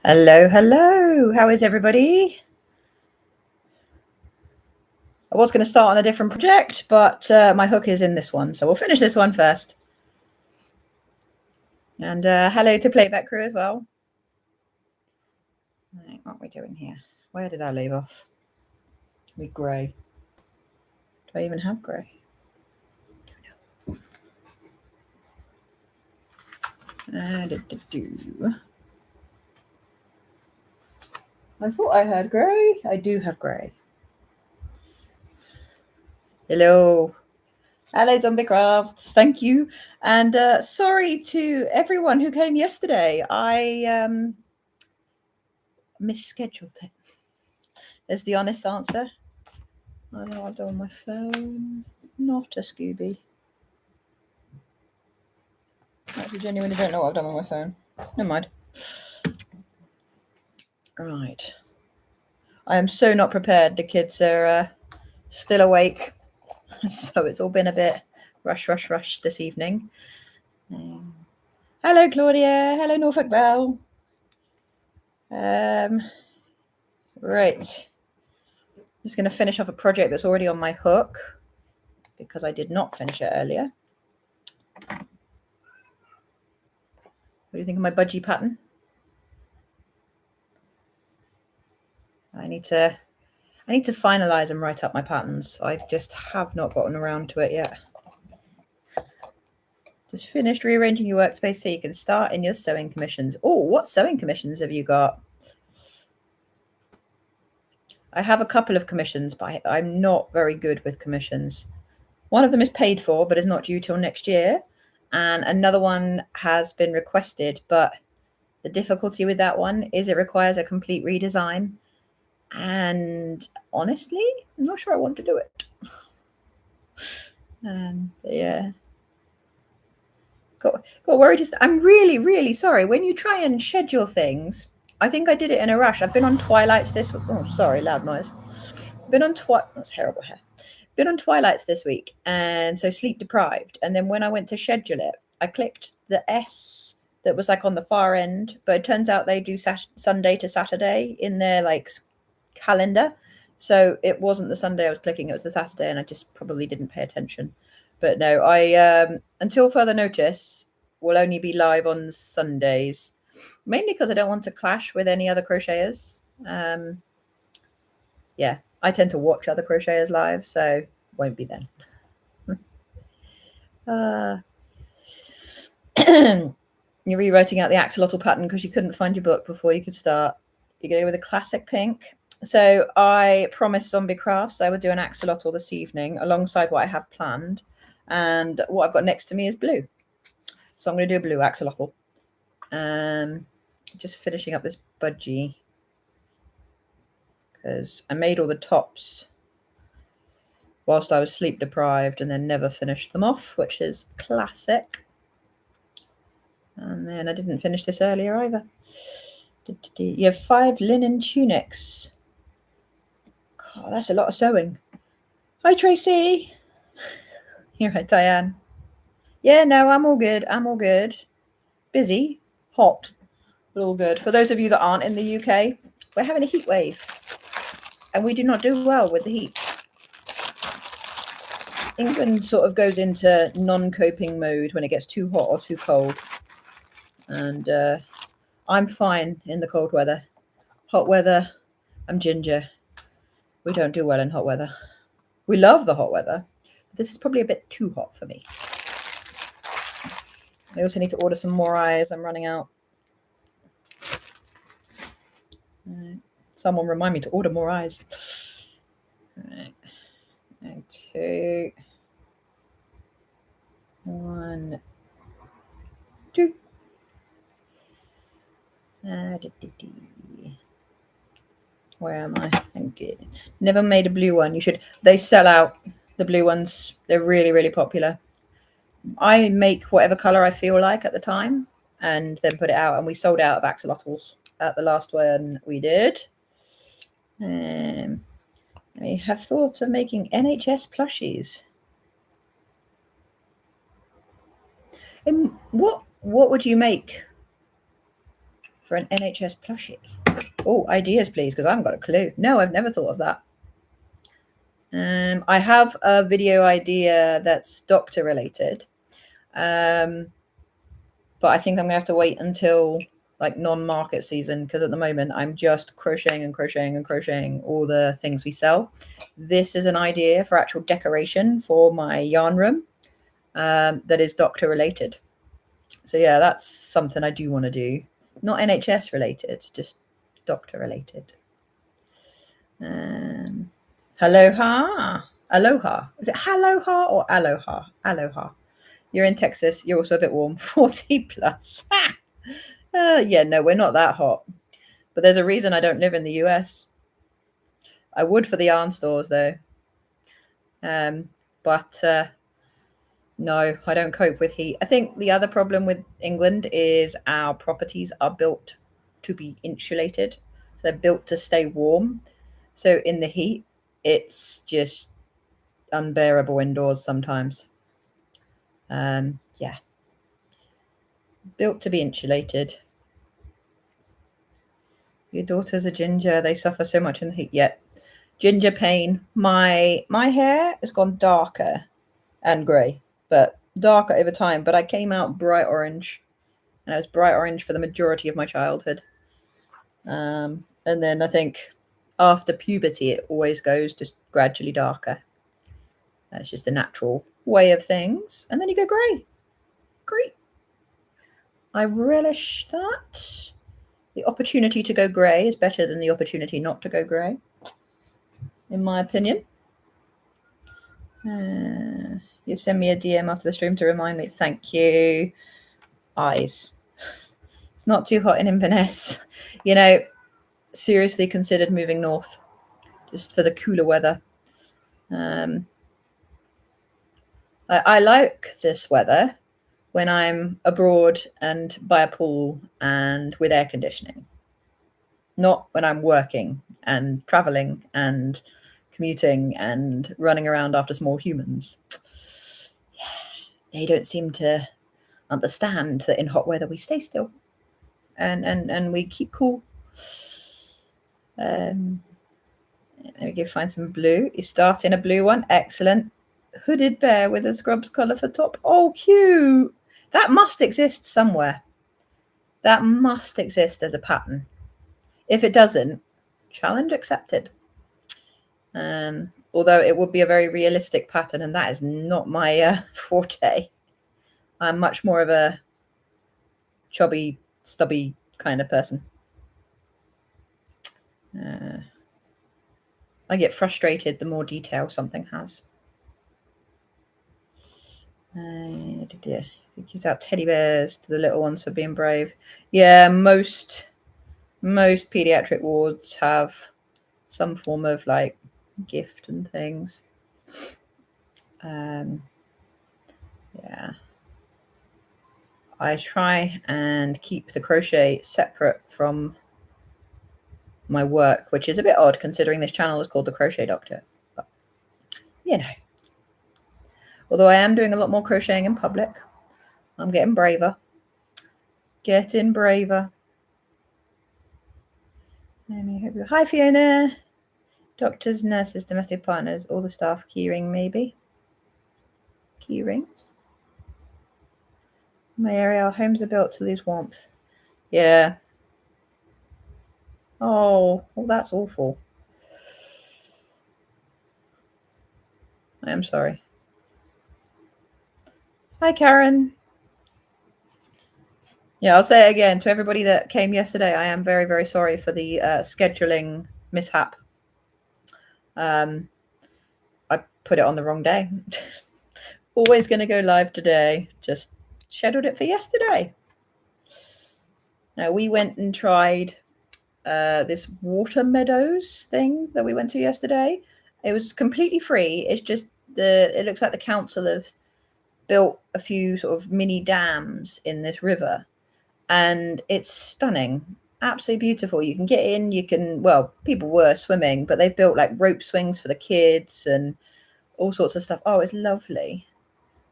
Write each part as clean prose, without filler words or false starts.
Hello, hello. How is everybody? I was going to start on a different project, but my hook is in this one, so we'll finish this one first. And hello to Playback Crew as well. Right, what are we doing here? Where did I leave off? With grey. Do I even have grey? I thought I had grey. I do have grey. Hello. Hello, Zombie Crafts. Thank you. And sorry to everyone who came yesterday. I misscheduled it. Is the honest answer. I don't know what I've done on my phone. Not a Scooby. I genuinely don't know what I've done on my phone. Never mind. Right. I am so not prepared. The kids are still awake. So it's all been a bit rush this evening. Hello, Claudia. Hello, Norfolk Bell. Right. Just going to finish off a project that's already on my hook because I did not finish it earlier. What do you think of my budgie pattern? I need to finalize and write up my patterns. I just have not gotten around to it yet. Just finished rearranging your workspace so you can start in your sewing commissions. Oh, what sewing commissions have you got? I have a couple of commissions, but I'm not very good with commissions. One of them is paid for, but is not due till next year. And another one has been requested, but the difficulty with that one is it requires a complete redesign. And honestly, I'm not sure I want to do it. Yeah. Got worried. I'm really sorry. When you try and schedule things, I think I did it in a rush. I've been on Twilights this week. Oh, sorry, loud noise. Been on that's terrible hair. Been on Twilights this week, and so sleep deprived. And then when I went to schedule it, I clicked the S that was like on the far end, but it turns out they do Sunday to Saturday in their like calendar. So it wasn't the Sunday I was clicking, it was the Saturday, and I just probably didn't pay attention. But no, I until further notice will only be live on Sundays, mainly because I don't want to clash with any other crocheters. Yeah, I tend to watch other crocheters live, so won't be then. You're rewriting out the axolotl pattern because you couldn't find your book before you could start. You go with a classic pink. So I promised Zombie Crafts I would do an axolotl this evening alongside what I have planned. And what I've got next to me is blue. So I'm going to do a blue axolotl. Just finishing up this budgie because I made all the tops whilst I was sleep deprived and then never finished them off, which is classic. And then I didn't finish this earlier either. You have 5 linen tunics. God, that's a lot of sewing. Hi, Tracy. You're right, Diane. Yeah, no, I'm all good. I'm all good. Busy, hot, but all good. For those of you that aren't in the UK, we're having a heat wave. And we do not do well with the heat. England sort of goes into non-coping mode when it gets too hot or too cold. And I'm fine in the cold weather. Hot weather, I'm ginger. We don't do well in hot weather. We love the hot weather. But this is probably a bit too hot for me. I also need to order some more eyes. I'm running out. Someone remind me to order more eyes. Right. 2, 1, 2. Where am I? Thank you. Never made a blue one. You should. They sell out. The blue ones. They're really popular. I make whatever color I feel like at the time and then put it out. And we sold out of axolotls at the last one we did. I have thought of making NHS plushies. And what would you make for an NHS plushie. Oh, ideas, please, because I haven't got a clue. No, I've never thought of that. I have a video idea that's doctor related, but I think I'm gonna have to wait until like non-market season, because at the moment I'm just crocheting and crocheting and crocheting all the things we sell. This is an idea for actual decoration for my yarn room that is doctor related. So yeah, that's something I do want to do. Not NHS related, just doctor related. Aloha. Aloha. Is it aloha or aloha? Aloha. You're in Texas. You're also a bit warm. 40 plus. Yeah, no, we're not that hot. But there's a reason I don't live in the US. I would for the yarn stores, though. But no, I don't cope with heat. I think the other problem with England is our properties are built to be insulated. So they're built to stay warm. So in the heat, it's just unbearable indoors sometimes. Yeah. Built to be insulated. Your daughter's a ginger. They suffer so much in the heat. Yet, ginger pain. My hair has gone darker and grey, but darker over time. But I came out bright orange, and I was bright orange for the majority of my childhood. And then I think after puberty, it always goes just gradually darker. That's just the natural way of things. And then you go grey. Great. I relish that. The opportunity to go grey is better than the opportunity not to go grey, in my opinion. You send me a DM after the stream to remind me. Thank you. Eyes. It's not too hot in Inverness. You know, seriously considered moving north just for the cooler weather. I like this weather when I'm abroad and by a pool and with air conditioning. Not when I'm working and traveling and commuting and running around after small humans. Yeah, they don't seem to understand that in hot weather we stay still and we keep cool. There we go, find some blue. You start in a blue one. Excellent. Hooded bear with a scrubs collar for top. Oh, cute. That must exist somewhere. That must exist as a pattern. If it doesn't, challenge accepted. Although it would be a very realistic pattern, and that is not my forte. I'm much more of a chubby, stubby kind of person. I get frustrated the more detail something has. I think use out teddy bears to the little ones for being brave. Yeah, most pediatric wards have some form of like gift and things. Yeah, I try and keep the crochet separate from my work, which is a bit odd considering this channel is called The Crochet Doctor. But, you know, although I am doing a lot more crocheting in public, I'm getting braver. Getting braver. Hi, Fiona. Doctors, nurses, domestic partners, all the staff. Keyring, maybe. Key rings. My area, our homes are built to lose warmth. Yeah. Oh, well, that's awful. I am sorry. Hi, Karen. Yeah, I'll say it again to everybody that came yesterday. I am very, very sorry for the scheduling mishap. I put it on the wrong day. Always going to go live today. Just scheduled it for yesterday. Now, we went and tried this water meadows thing that we went to yesterday. It was completely free. It's just it looks like the council have built a few sort of mini dams in this river, and it's stunning, absolutely beautiful. You can get in, people were swimming, but they've built like rope swings for the kids and all sorts of stuff. Oh, it's lovely.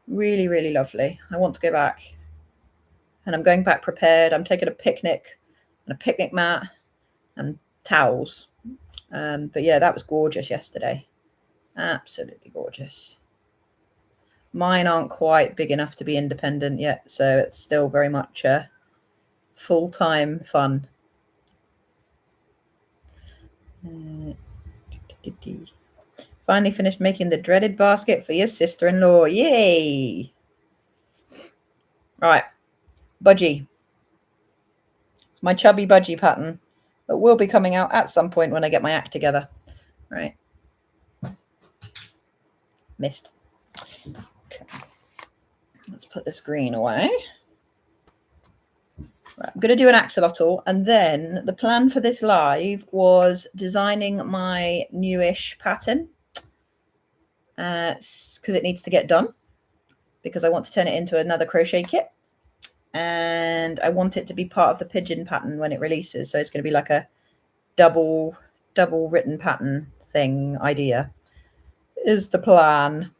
Really, really lovely. I want to go back, and I'm going back prepared. I'm taking a picnic and a picnic mat and towels. But yeah, that was gorgeous yesterday. Absolutely gorgeous. Mine aren't quite big enough to be independent yet, so it's still very much full-time fun. Finally finished making the dreaded basket for your sister-in-law. Yay! Right, budgie. It's my chubby budgie pattern that will be coming out at some point when I get my act together. Right. Missed. Okay. Let's put this green away. Right, I'm going to do an axolotl, and then the plan for this live was designing my newish pattern because it needs to get done because I want to turn it into another crochet kit, and I want it to be part of the pigeon pattern when it releases. So it's going to be like a double written pattern thing idea is the plan.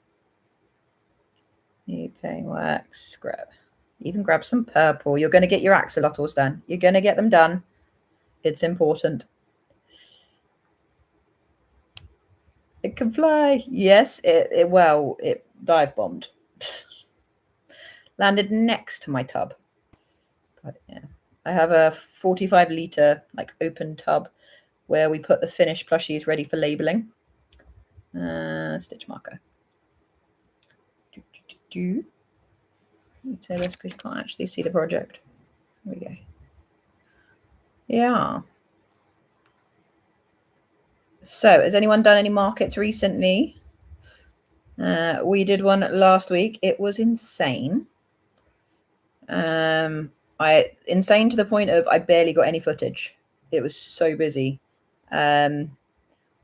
New paint wax, grab some purple. You're going to get your axolotls done. You're going to get them done. It's important. It can fly. Yes, it dive bombed. Landed next to my tub. But yeah, I have a 45-litre like open tub where we put the finished plushies ready for labeling. Stitch marker. Say this because you can't actually see the project. There we go. Yeah. So, has anyone done any markets recently? We did one last week. It was insane. Insane to the point of I barely got any footage. It was so busy.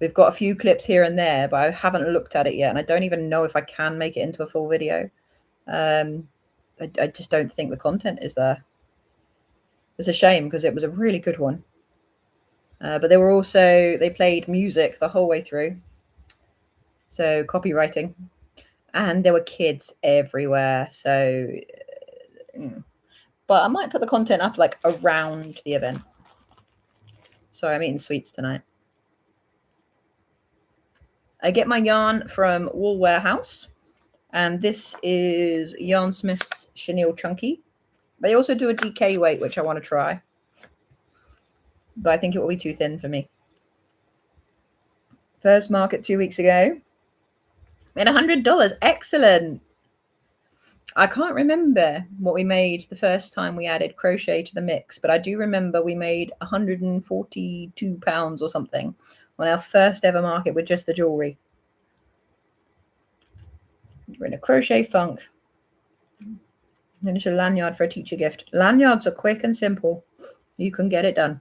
We've got a few clips here and there, but I haven't looked at it yet, and I don't even know if I can make it into a full video. I just don't think the content is there. It's a shame because it was a really good one. But they played music the whole way through. So copywriting. And there were kids everywhere. So, but I might put the content up like around the event. Sorry, I'm eating sweets tonight. I get my yarn from Wool Warehouse. And this is Yarn Smith's Chenille Chunky. They also do a DK weight, which I want to try. But I think it will be too thin for me. First market 2 weeks ago. Made $100. Excellent. I can't remember what we made the first time we added crochet to the mix, but I do remember we made £142 or something on our first ever market with just the jewelry. We're in a crochet funk. Finish a lanyard for a teacher gift. Lanyards are quick and simple. You can get it done.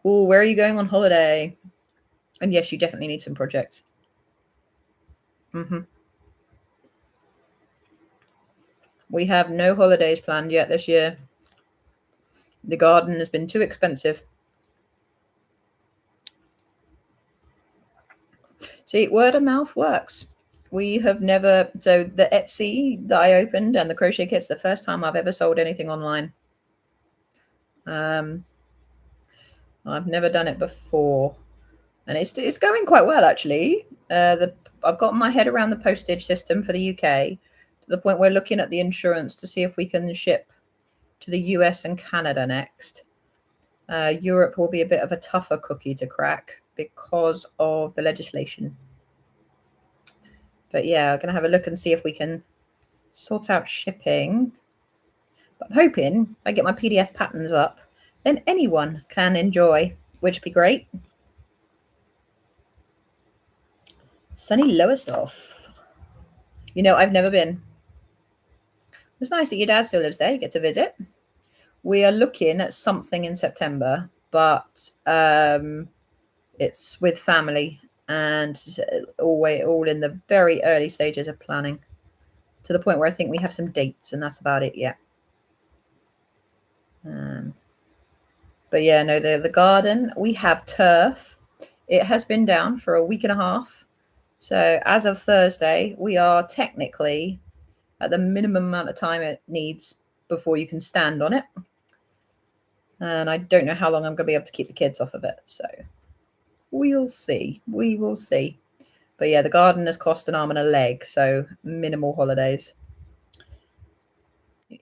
Oh, where are you going on holiday? And yes, you definitely need some projects. We have no holidays planned yet this year. The garden has been too expensive. See, word of mouth works. We have never, so the Etsy that I opened and the crochet kit's the first time I've ever sold anything online. I've never done it before. And it's going quite well, actually. I've got my head around the postage system for the UK to the point we're looking at the insurance to see if we can ship to the US and Canada next. Europe will be a bit of a tougher cookie to crack because of the legislation. But yeah, I'm going to have a look and see if we can sort out shipping. But I'm hoping I get my PDF patterns up, then anyone can enjoy, which would be great. Sunny Lowestoft. You know, I've never been. It's nice that your dad still lives there. You get to visit. We are looking at something in September, but it's with family and all in the very early stages of planning, to the point where I think we have some dates and that's about it yet. But yeah, no, the garden, we have turf. It has been down for a week and a half. So as of Thursday, we are technically at the minimum amount of time it needs before you can stand on it. And I don't know how long I'm going to be able to keep the kids off of it. So we'll see. We will see. But yeah, the garden has cost an arm and a leg. So minimal holidays.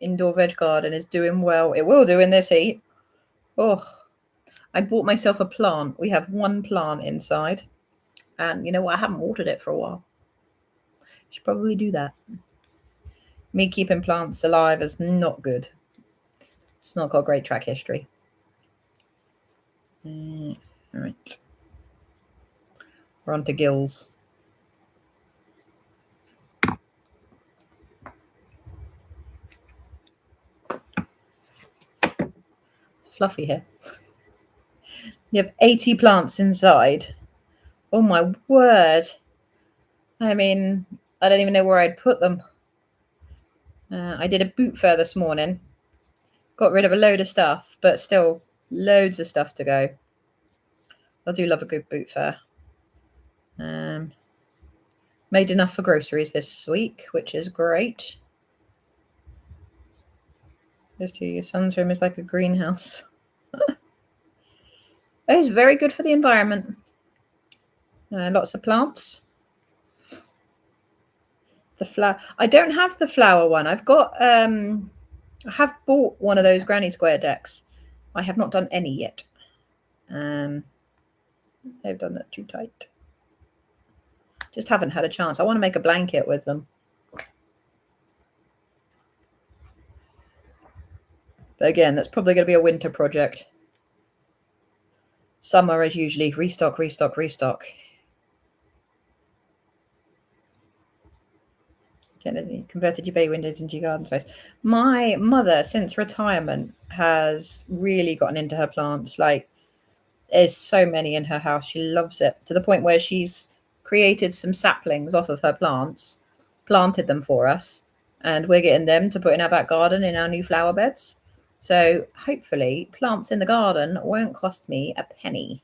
Indoor veg garden is doing well. It will do in this heat. Oh, I bought myself a plant. We have one plant inside. And you know what? I haven't watered it for a while. Should probably do that. Me keeping plants alive is not good. It's not got a great track history. All right. We're on to gills. Fluffy here. You have 80 plants inside. Oh my word. I mean, I don't even know where I'd put them. I did a boot fair this morning. Got rid of a load of stuff, but still loads of stuff to go. I do love a good boot fair. Made enough for groceries this week, which is great. Your son's room is like a greenhouse. It's very good for the environment. Lots of plants. The flower. I don't have the flower one. I've got. I have bought one of those granny square decks. I have not done any yet. They've done that too tight. Just haven't had a chance. I want to make a blanket with them. But again, that's probably going to be a winter project. Summer is usually restock, restock, restock. Converted your bay windows into your garden space. My mother, since retirement, has really gotten into her plants. Like, there's so many in her house. She loves it, to the point where she's created some saplings off of her plants, planted them for us, and we're getting them to put in our back garden in our new flower beds. So hopefully plants in the garden won't cost me a penny.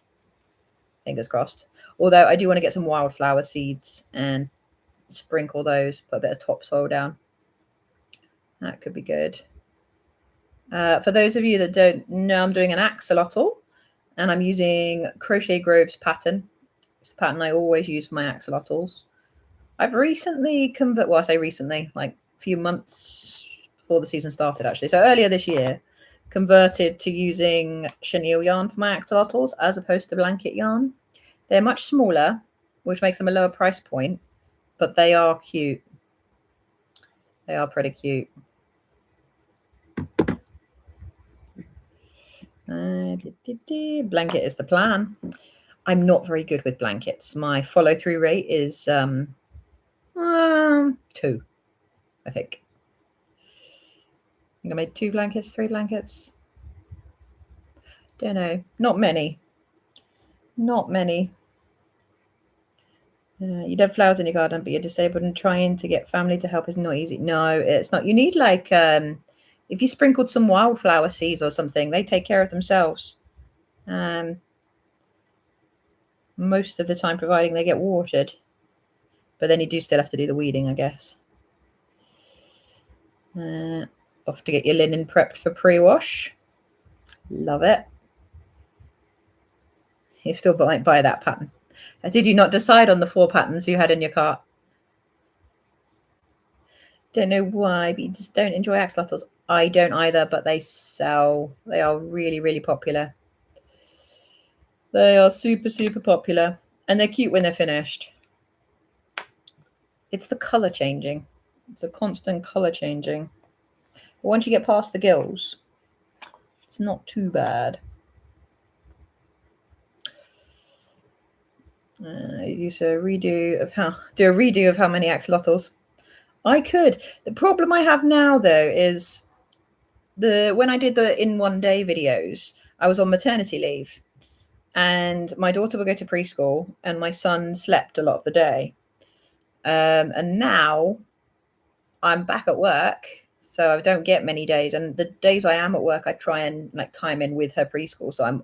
Fingers crossed. Although I do want to get some wildflower seeds and sprinkle those, put a bit of topsoil down. That could be good. For those of you that don't know, I'm doing an axolotl, and I'm using Crochet Grove's pattern. It's the pattern I always use for my axolotls. I've recently well, I say recently, like a few months before the season started, actually. So earlier this year, converted to using chenille yarn for my axolotls as opposed to blanket yarn. They're much smaller, which makes them a lower price point, but they are cute. They are pretty cute. Blanket is the plan. I'm not very good with blankets. My follow-through rate is 2, I think. I think I made 2 blankets, 3 blankets. Don't know. Not many. Not many. You'd have flowers in your garden, but you're disabled, and trying to get family to help is not easy. No, it's not. You need, like, if you sprinkled some wildflower seeds or something, they take care of themselves. Most of the time, providing they get watered. But then you do still have to do the weeding, I guess. Off to get your linen prepped for pre-wash. Love it. You still might buy that pattern. Did you not decide on the 4 patterns you had in your cart? Don't know why, but you just don't enjoy axolotls. I don't either, but they sell. They are really, really popular. They are super, super popular. And they're cute when they're finished. It's the colour changing. It's a constant colour changing. But once you get past the gills, it's not too bad. Use a redo of how many axolotls. I could. The problem I have now, though, is when I did the in one day videos, I was on maternity leave, and my daughter would go to preschool, and my son slept a lot of the day. And now I'm back at work, so I don't get many days. And the days I am at work, I try and like time in with her preschool, so I'm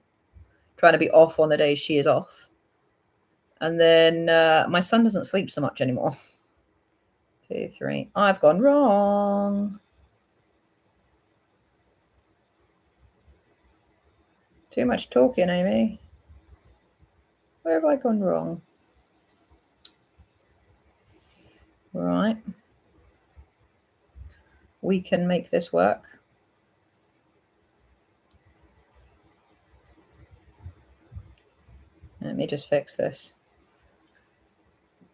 trying to be off on the days she is off. And then my son doesn't sleep so much anymore. 2, 3. I've gone wrong. Too much talking, Amy. Where have I gone wrong? Right. We can make this work. Let me just fix this.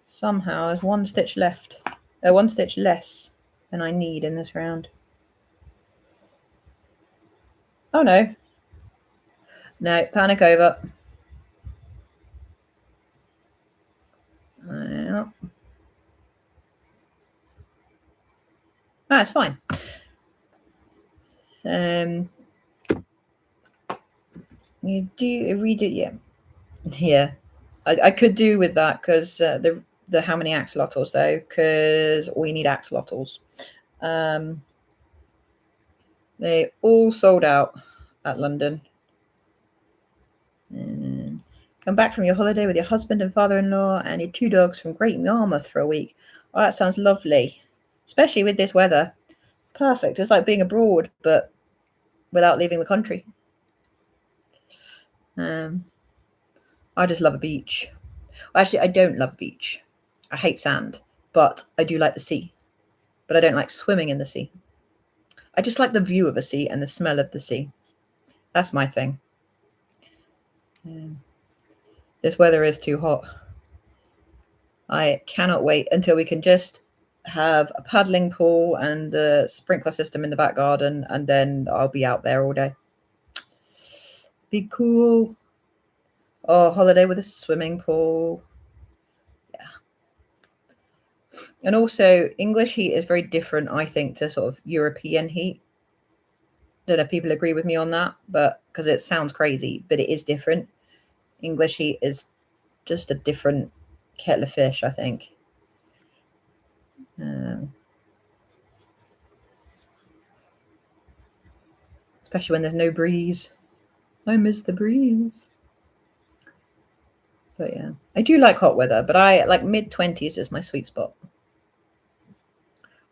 Somehow there's one stitch left. One stitch less than I need in this round. Oh no. No, panic over. It's fine. You do redo, yeah. I could do with that because the how many axolotls though? Because we need axolotls. They all sold out at London. Come back from your holiday with your husband and father-in-law and your 2 dogs from Great Yarmouth for a week. Oh, that sounds lovely, especially with this weather. Perfect. It's like being abroad, but without leaving the country. I just love a beach. Well, actually, I don't love a beach. I hate sand, but I do like the sea. But I don't like swimming in the sea. I just like the view of a sea and the smell of the sea. That's my thing. This weather is too hot. I cannot wait until we can just have a paddling pool and the sprinkler system in the back garden, and then I'll be out there all day. Be cool. Oh, holiday with a swimming pool. Yeah. And also, English heat is very different, I think, to sort of European heat. Don't know if people agree with me on that, but because it sounds crazy, but it is different. English heat is just a different kettle of fish, I think. Especially when there's no breeze. I miss the breeze. But yeah, I do like hot weather, but I like mid-20s is my sweet spot.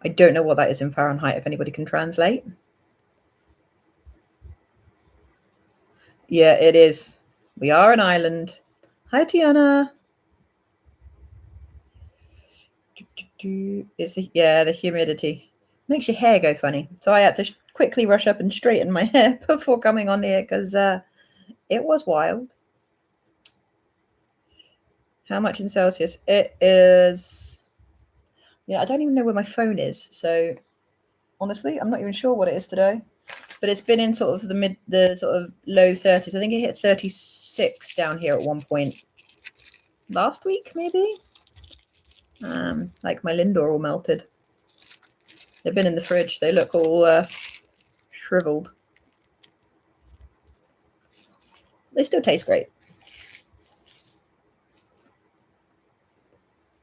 I don't know what that is in Fahrenheit, if anybody can translate. Yeah, it is. We are an island. Hi, Tiana. It's the humidity. Makes your hair go funny. So I had to quickly rush up and straighten my hair before coming on here because it was wild. How much in Celsius? It is... Yeah, I don't even know where my phone is. So honestly, I'm not even sure what it is today. But it's been in sort of the sort of low 30s. I think it hit 36 down here at one point last week, maybe. Like my Lindor all melted. They've been in the fridge. They look all shriveled. They still taste great.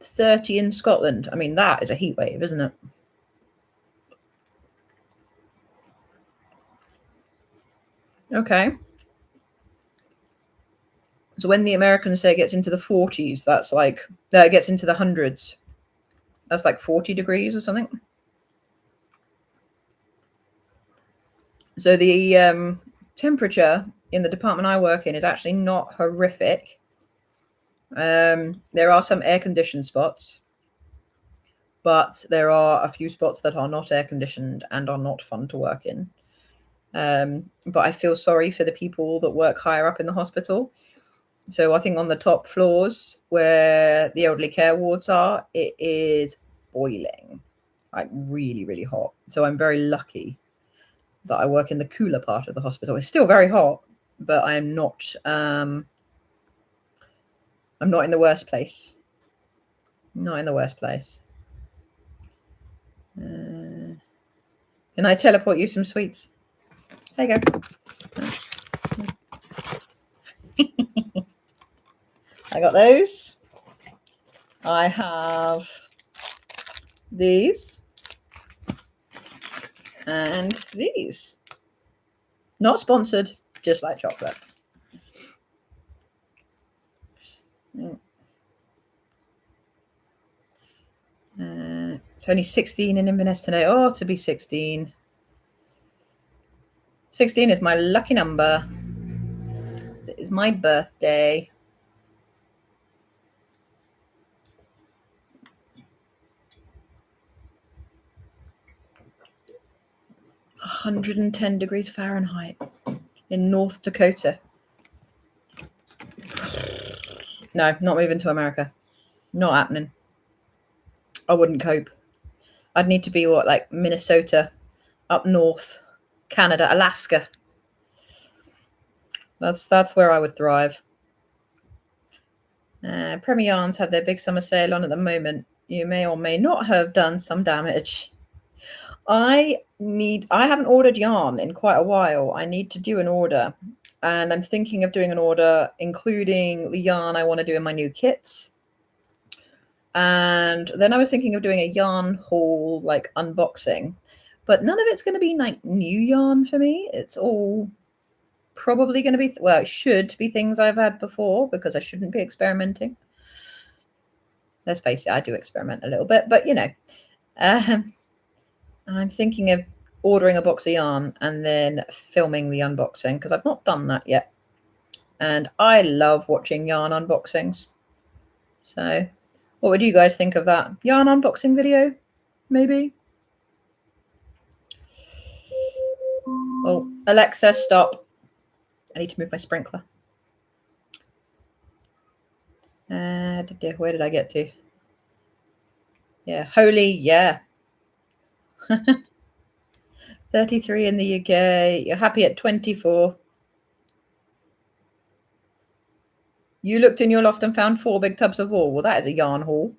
30 in Scotland. I mean, that is a heat wave, isn't it? Okay. So when the Americans say it gets into the 40s, that's like, it gets into the hundreds. That's like 40 degrees or something. So the temperature in the department I work in is actually not horrific. There are some air-conditioned spots, but there are a few spots that are not air-conditioned and are not fun to work in. But I feel sorry for the people that work higher up in the hospital. So I think on the top floors where the elderly care wards are, it is boiling, like really, really hot. So I'm very lucky that I work in the cooler part of the hospital. It's still very hot, but I'm not in the worst place. Not in the worst place. Can I teleport you some sweets? There you go. I got those. I have these and these. Not sponsored, just like chocolate. It's only 16 in Inverness today. Oh, to be 16. 16 is my lucky number. is my birthday. £110 Fahrenheit in North Dakota. No, not moving to America. Not happening. I wouldn't cope. I'd need to be like Minnesota, up north, Canada, Alaska. That's where I would thrive. Premier Yarns have their big summer sale on at the moment. You may or may not have done some damage. I haven't ordered yarn in quite a while. I need to do an order, and I'm thinking of doing an order including the yarn I want to do in my new kits. And then I was thinking of doing a yarn haul, like unboxing, but none of it's going to be like new yarn for me. It's all probably going to be, well, it should be things I've had before, because I shouldn't be experimenting. Let's face it, I do experiment a little bit, but you know, I'm thinking of ordering a box of yarn and then filming the unboxing, because I've not done that yet. And I love watching yarn unboxings. So what would you guys think of that? Yarn unboxing video, maybe? Oh, Alexa, stop. I need to move my sprinkler. Where did I get to? Yeah, holy, yeah. 33 in the UK. You're happy at 24. You looked in your loft and found 4 big tubs of wool. Well, that is a yarn haul.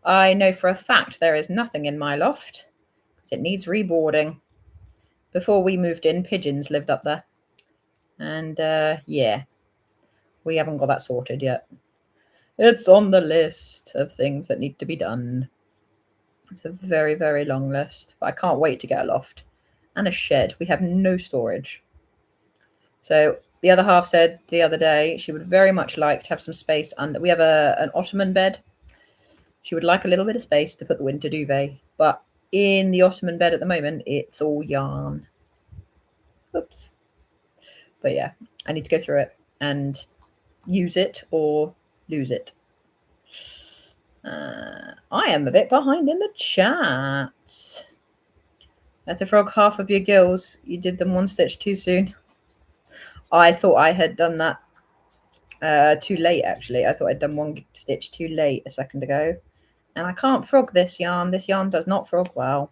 I know for a fact there is nothing in my loft because it needs reboarding. Before we moved in, pigeons lived up there. And yeah, we haven't got that sorted yet. It's on the list of things that need to be done. It's a very, very long list. But I can't wait to get a loft and a shed. We have no storage. So the other half said the other day she would very much like to have some space under. We have an ottoman bed. She would like a little bit of space to put the winter duvet. But in the ottoman bed at the moment, it's all yarn. Oops. But yeah, I need to go through it and use it or lose it. I am a bit behind in the chat. Let a frog half of your gills. You did them 1 stitch too soon. I thought I had done that too late, actually. I thought I'd done 1 stitch too late a second ago. And I can't frog this yarn. This yarn does not frog well.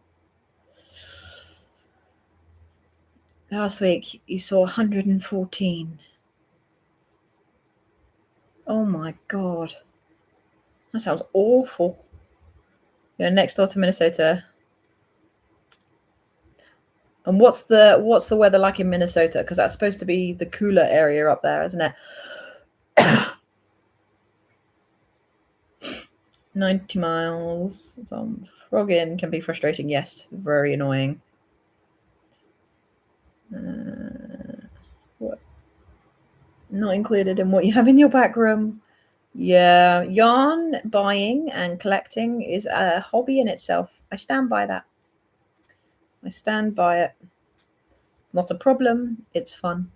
Last week, you saw 114. Oh, my God. That sounds awful. You're next door to Minnesota. And what's the weather like in Minnesota? Because that's supposed to be the cooler area up there, isn't it? 90 miles. Some frogging can be frustrating. Yes, very annoying. What? Not included in what you have in your back room. Yeah, yarn buying and collecting is a hobby in itself. I stand by that. I stand by it. Not a problem. It's fun.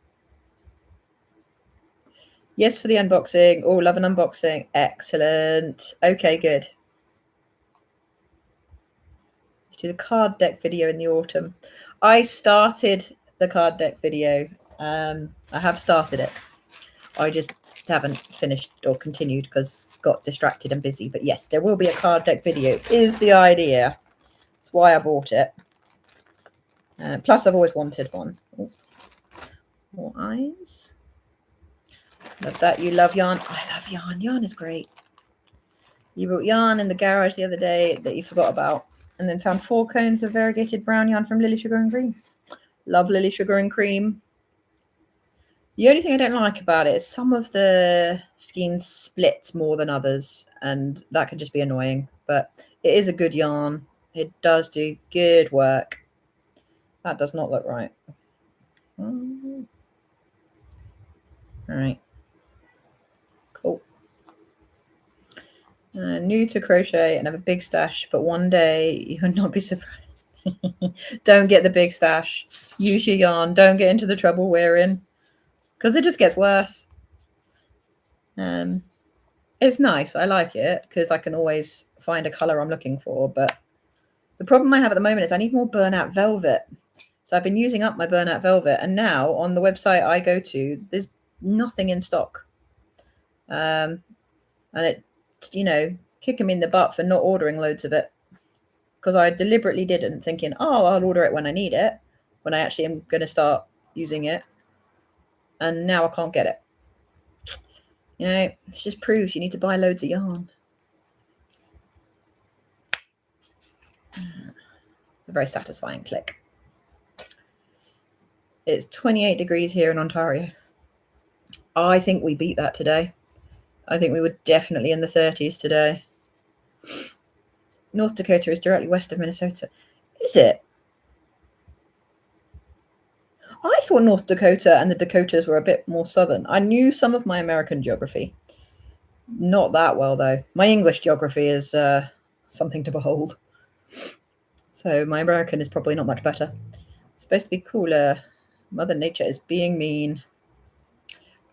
Yes, for the unboxing. Oh, love an unboxing. Excellent. Okay, good. Do the card deck video in the autumn. I started the card deck video. I have started it. I just haven't finished or continued because got distracted and busy. But yes, there will be a card deck video is the idea. That's why I bought it. Plus, I've always wanted one. Oh. More eyes. Love that. You love yarn. I love yarn. Yarn is great. You brought yarn in the garage the other day that you forgot about, and then found 4 cones of variegated brown yarn from Lily Sugar and Cream. Love Lily Sugar and Cream. The only thing I don't like about it is some of the skeins split more than others, and that could just be annoying. But it is a good yarn. It does do good work. That does not look right. All right. Cool. New to crochet and have a big stash, but one day you'll not be surprised. Don't get the big stash. Use your yarn. Don't get into the trouble we're in. because it just gets worse. It's nice. I like it because I can always find a color I'm looking for. But the problem I have at the moment is I need more burnout velvet. So I've been using up my burnout velvet, and now on the website I go to, there's nothing in stock. And it, kicking me in the butt for not ordering loads of it, because I deliberately didn't, thinking, oh, I'll order it when I need it, when I actually am going to start using it. And now I can't get it. It just proves you need to buy loads of yarn. A very satisfying click. It's 28 degrees here in Ontario. I think we beat that today. I think we were definitely in the 30s today. North Dakota is directly west of Minnesota. Is it? I thought North Dakota and the Dakotas were a bit more southern. I knew some of my American geography. Not that well, though. My English geography is something to behold. So my American is probably not much better. It's supposed to be cooler. Mother Nature is being mean.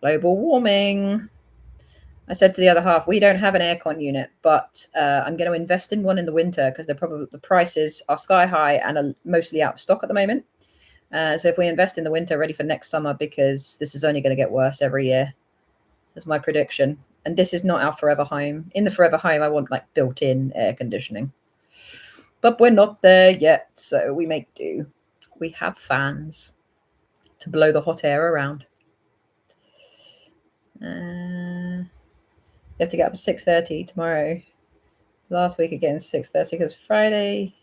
Global warming. I said to the other half, we don't have an aircon unit, but I'm going to invest in one in the winter because the prices are sky high and are mostly out of stock at the moment. So if we invest in the winter, ready for next summer, because this is only going to get worse every year. That's my prediction. And this is not our forever home. In the forever home, I want like built-in air conditioning. But we're not there yet, so we make do. We have fans to blow the hot air around. You have to get up at 6:30 tomorrow. Last week again, 6:30, because Friday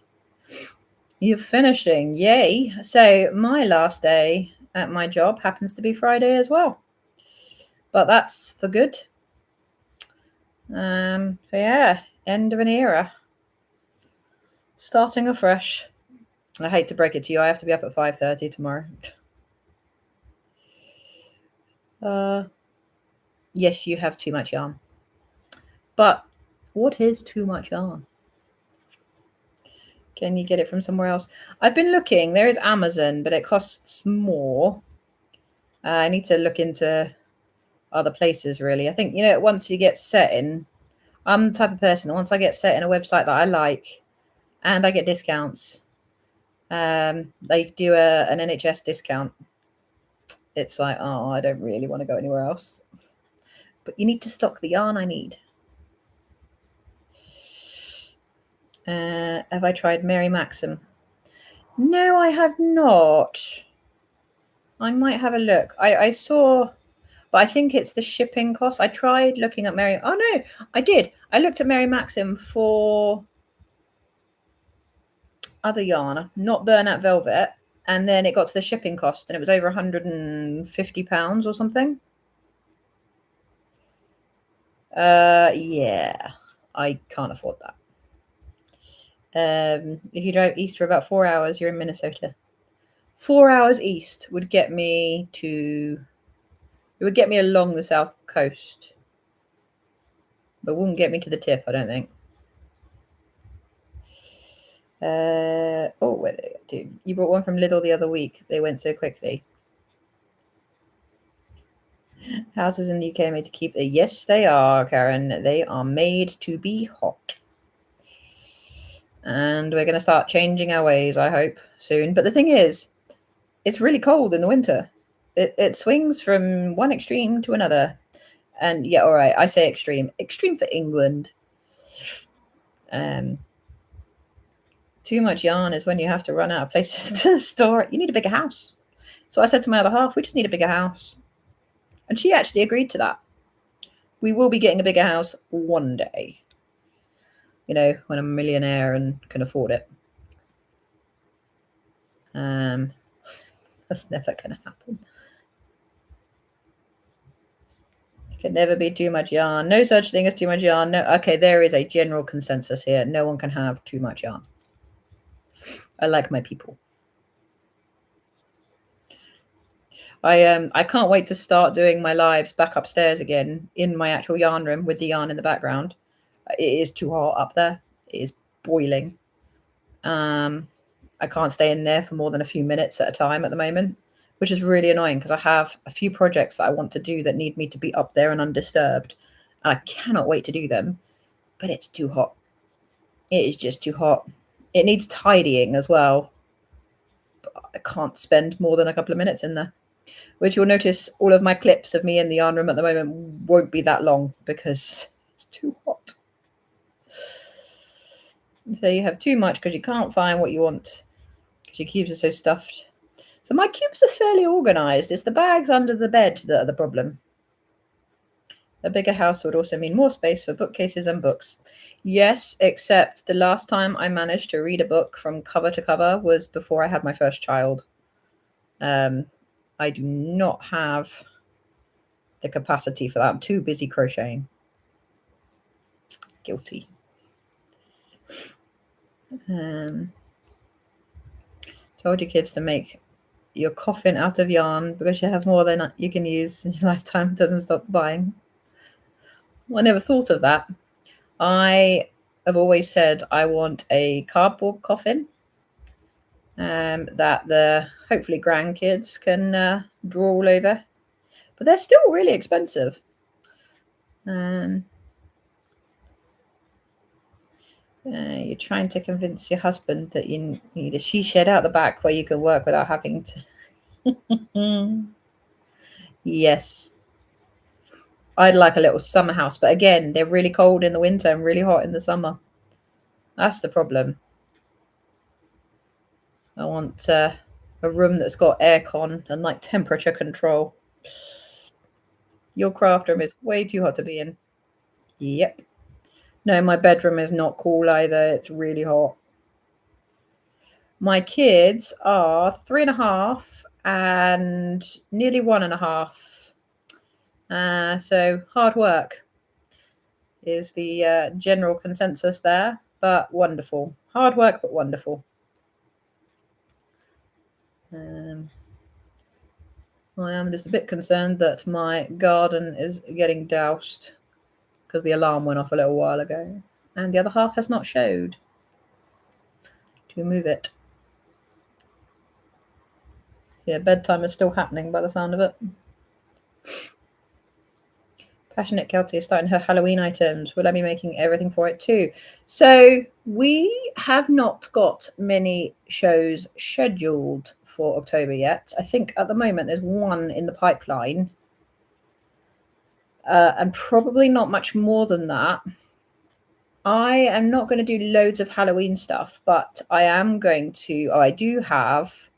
you're finishing. Yay. So my last day at my job happens to be Friday as well. But that's for good. So yeah, end of an era. Starting afresh. I hate to break it to you. I have to be up at 5:30 tomorrow. Yes, you have too much yarn. But what is too much yarn? Can you get it from somewhere else? I've been looking. There is Amazon, but it costs more. I need to look into other places, really. I think, once you get set in, I'm the type of person that once I get set in a website that I like and I get discounts, they do an NHS discount. It's like, oh, I don't really want to go anywhere else. But you need to stock the yarn I need. Have I tried Mary Maxim? No, I have not. I might have a look. I saw, but I think it's the shipping cost. I tried looking at Mary. Oh, no, I did. I looked at Mary Maxim for other yarn, not burnout velvet. And then it got to the shipping cost and it was over £150 or something. Yeah, I can't afford that. If you drive east for about 4 hours, you're in Minnesota. 4 hours east would get me along the south coast, but wouldn't get me to the tip, I don't think. Where did it do? You bought one from Lidl the other week. They went so quickly. Houses in the UK are made to keep. Yes, they are, Karen. They are made to be hot. And we're going to start changing our ways, I hope, soon. But the thing is, it's really cold in the winter. It swings from one extreme to another. And yeah, all right, I say extreme. Extreme for England. Too much yarn is when you have to run out of places to store it. You need a bigger house. So I said to my other half, we just need a bigger house. And she actually agreed to that. We will be getting a bigger house one day. When I'm a millionaire and can afford it. That's never going to happen. It can never be too much yarn. No such thing as too much yarn. No. Okay, there is a general consensus here. No one can have too much yarn. I like my people. I can't wait to start doing my lives back upstairs again in my actual yarn room with the yarn in the background. It is too hot up there. It is boiling. I can't stay in there for more than a few minutes at a time at the moment. which is really annoying because I have a few projects that I want to do that need me to be up there and undisturbed. And I cannot wait to do them, but it's too hot. It is just too hot. It needs tidying as well. But I can't spend more than a couple of minutes in there, which you'll notice all of my clips of me in the yarn room at the moment won't be that long because it's too hot. So you have too much because you can't find what you want because your cubes are so stuffed. So my cubes are fairly organised. It's the bags under the bed that are the problem. A bigger house would also mean more space for bookcases and books. Yes, except the last time I managed to read a book from cover to cover was before I had my first child. I do not have the capacity for that. I'm too busy crocheting. Guilty. Told your kids to make your coffin out of yarn because you have more than you can use in your lifetime. Doesn't stop buying. Well, I never thought of that. I have always said I want a cardboard coffin that the hopefully grandkids can draw all over, but they're still really expensive. You're trying to convince your husband that you need a she shed out the back where you can work without having to. Yes. I'd like a little summer house, but again, they're really cold in the winter and really hot in the summer. That's the problem. I want a room that's got aircon and like temperature control. Your craft room is way too hot to be in. Yep. No, my bedroom is not cool either. It's really hot. My kids are 3.5 and nearly 1.5. So hard work is the general consensus there, but wonderful. Hard work, but wonderful. I am just a bit concerned that my garden is getting doused because the alarm went off a little while ago and the other half has not showed to move it. So yeah, bedtime is still happening by the sound of it. Passionate Kelty is starting her Halloween items. Will I be making everything for it too? So we have not got many shows scheduled for October yet. I think at the moment there's one in the pipeline. And probably not much more than that. I am not going to do loads of Halloween stuff, but I am going to, I do have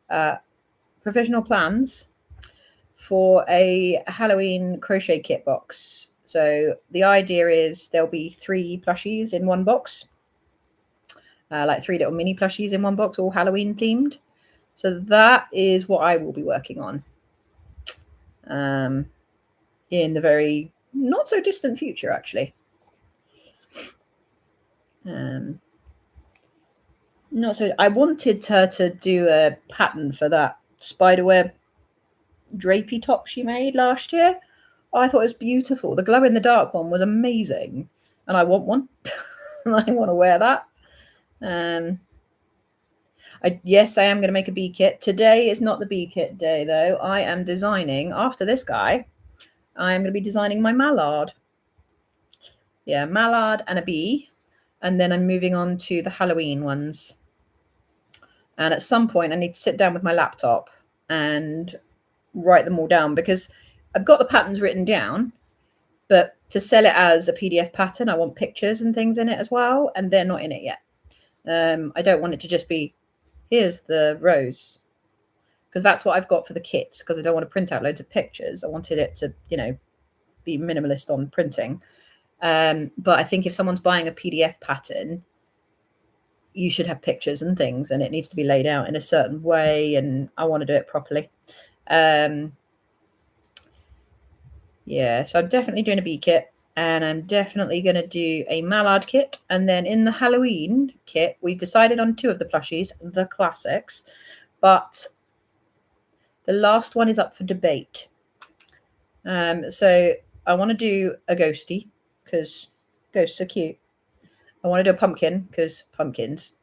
provisional plans for a Halloween crochet kit box. So the idea is there'll be 3 plushies in one box, like 3 little mini plushies in one box, all Halloween themed. So that is what I will be working on in the very not so distant future, actually. Not so. I wanted her to do a pattern for that spiderweb drapey top she made last year. Oh, I thought it was beautiful. The glow in the dark one was amazing, and I want one. I want to wear that. Yes, I am going to make a bee kit. Today is not the bee kit day, though. I am designing, after this guy, I am going to be designing my mallard. Yeah, mallard and a bee. And then I'm moving on to the Halloween ones. And at some point, I need to sit down with my laptop and write them all down because I've got the patterns written down, but to sell it as a PDF pattern, I want pictures and things in it as well, and they're not in it yet. I don't want it to just be, here's the rose, because that's what I've got for the kits, because I don't want to print out loads of pictures. I wanted it to, be minimalist on printing. But I think if someone's buying a PDF pattern, you should have pictures and things, and it needs to be laid out in a certain way, and I want to do it properly. Yeah, so I'm definitely doing a bee kit, and I'm definitely going to do a mallard kit. And then in the Halloween kit, we've decided on 2 of the plushies, the classics, but the last one is up for debate. So I want to do a ghosty because ghosts are cute. I want to do a pumpkin because pumpkins.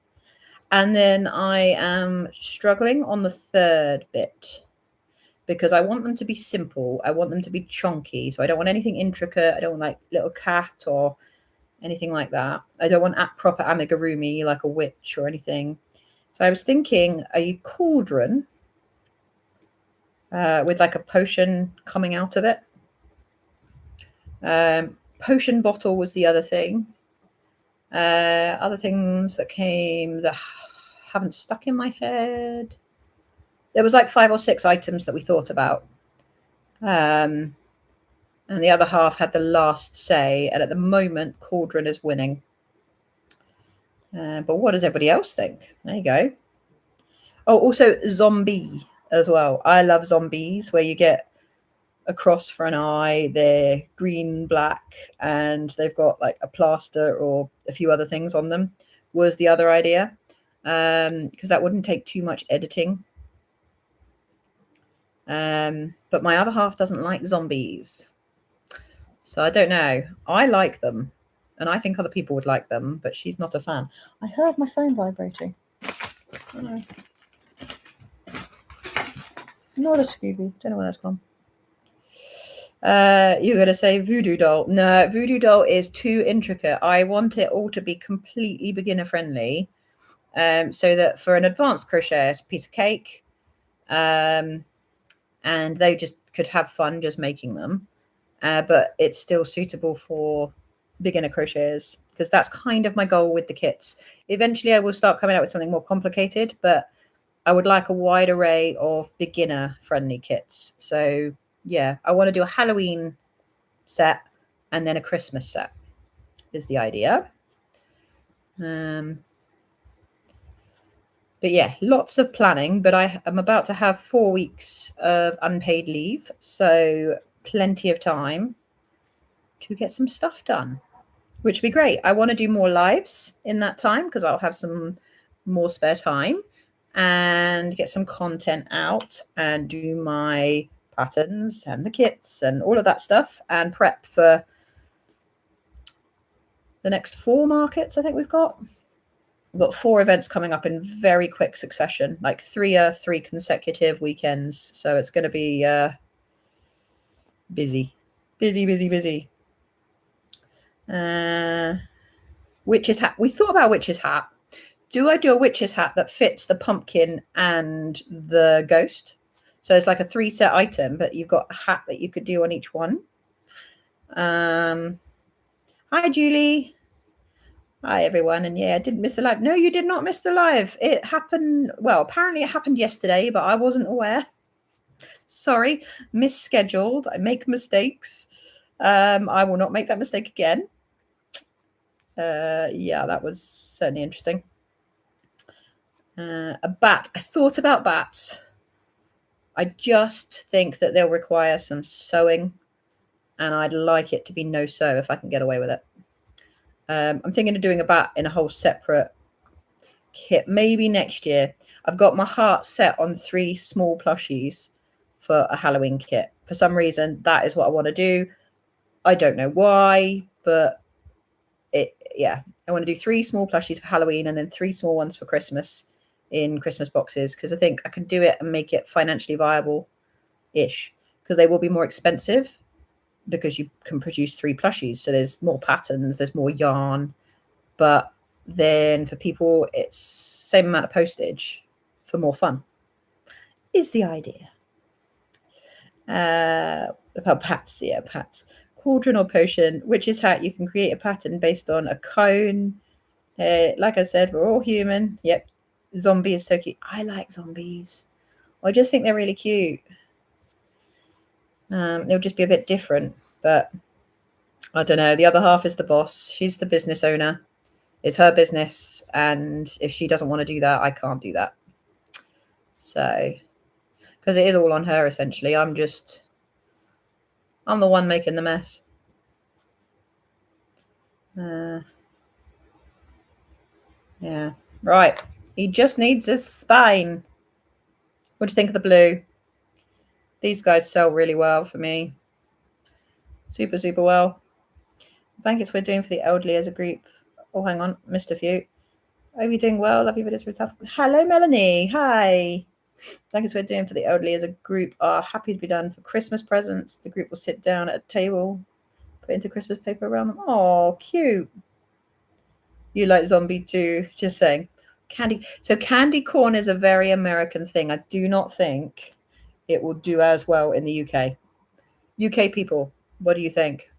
And then I am struggling on the third bit. because I want them to be simple. I want them to be chunky. So I don't want anything intricate. I don't want like little cat or anything like that. I don't want proper amigurumi like a witch or anything. So I was thinking a cauldron with like a potion coming out of it. Potion bottle was the other thing. Other things that came that haven't stuck in my head. There was like 5 or 6 items that we thought about. And the other half had the last say. And at the moment, cauldron is winning. But what does everybody else think? There you go. Oh, also zombie as well. I love zombies where you get a cross for an eye. They're green, black, and they've got like a plaster or a few other things on them was the other idea. Because that wouldn't take too much editing. But my other half doesn't like zombies. So I don't know. I like them. And I think other people would like them, but she's not a fan. I heard my phone vibrating. Oh, no. Not a Scooby. Don't know where that's gone. You're going to say voodoo doll. No, voodoo doll is too intricate. I want it all to be completely beginner friendly. So that for an advanced crochet, it's a piece of cake. And they just could have fun just making them. But it's still suitable for beginner crocheters, because that's kind of my goal with the kits. Eventually I will start coming out with something more complicated, but I would like a wide array of beginner friendly kits. So yeah, I want to do a Halloween set and then a Christmas set is the idea. But yeah, lots of planning, but I am about to have 4 weeks of unpaid leave, so plenty of time to get some stuff done, which would be great. I want to do more lives in that time because I'll have some more spare time and get some content out and do my patterns and the kits and all of that stuff and prep for the next 4 markets. I think we've got 4 events coming up in very quick succession, like 3 consecutive weekends. So it's going to be busy. Witch's hat. We thought about witch's hat. Do I do a witch's hat that fits the pumpkin and the ghost? So it's like a 3 set item, but you've got a hat that you could do on each one. Hi, Julie. Hi, everyone. And yeah, I didn't miss the live. No, you did not miss the live. It happened. Well, apparently it happened yesterday, but I wasn't aware. Sorry, misscheduled. I make mistakes. I will not make that mistake again. Yeah, that was certainly interesting. A bat. I thought about bats. I just think that they'll require some sewing, and I'd like it to be no sew if I can get away with it. I'm thinking of doing a bat in a whole separate kit, maybe next year. I've got my heart set on 3 small plushies for a Halloween kit. For some reason, that is what I want to do. I don't know why, but I want to do 3 small plushies for Halloween and then 3 small ones for Christmas in Christmas boxes, because I think I can do it and make it financially viable-ish, because they will be more expensive because you can produce 3 plushies. So there's more patterns, there's more yarn, but then for people, it's same amount of postage for more fun is the idea. About pats, yeah, pats. Cauldron or potion, witch's hat, you can create a pattern based on a cone. Like I said, we're all human. Yep. Zombie is so cute. I like zombies. I just think they're really cute. They'll just be a bit different, but I don't know. The other half is the boss. She's the business owner. It's her business, and if she doesn't want to do that, I can't do that. So, because it is all on her, essentially. I'm the one making the mess. Yeah. Right. He just needs a spine. What do you think of the blue? These guys sell really well for me. Super, super well. Blankets we're doing for the elderly as a group. Oh, hang on. Missed a few. Hope you're doing well. Love your videos. Hello, Melanie. Hi. Blankets we're doing for the elderly as a group are happy to be done for Christmas presents. The group will sit down at a table, put into Christmas paper around them. Oh, cute. You like zombie too, just saying. Candy. So candy corn is a very American thing. I do not think it will do as well in the UK. UK people, what do you think?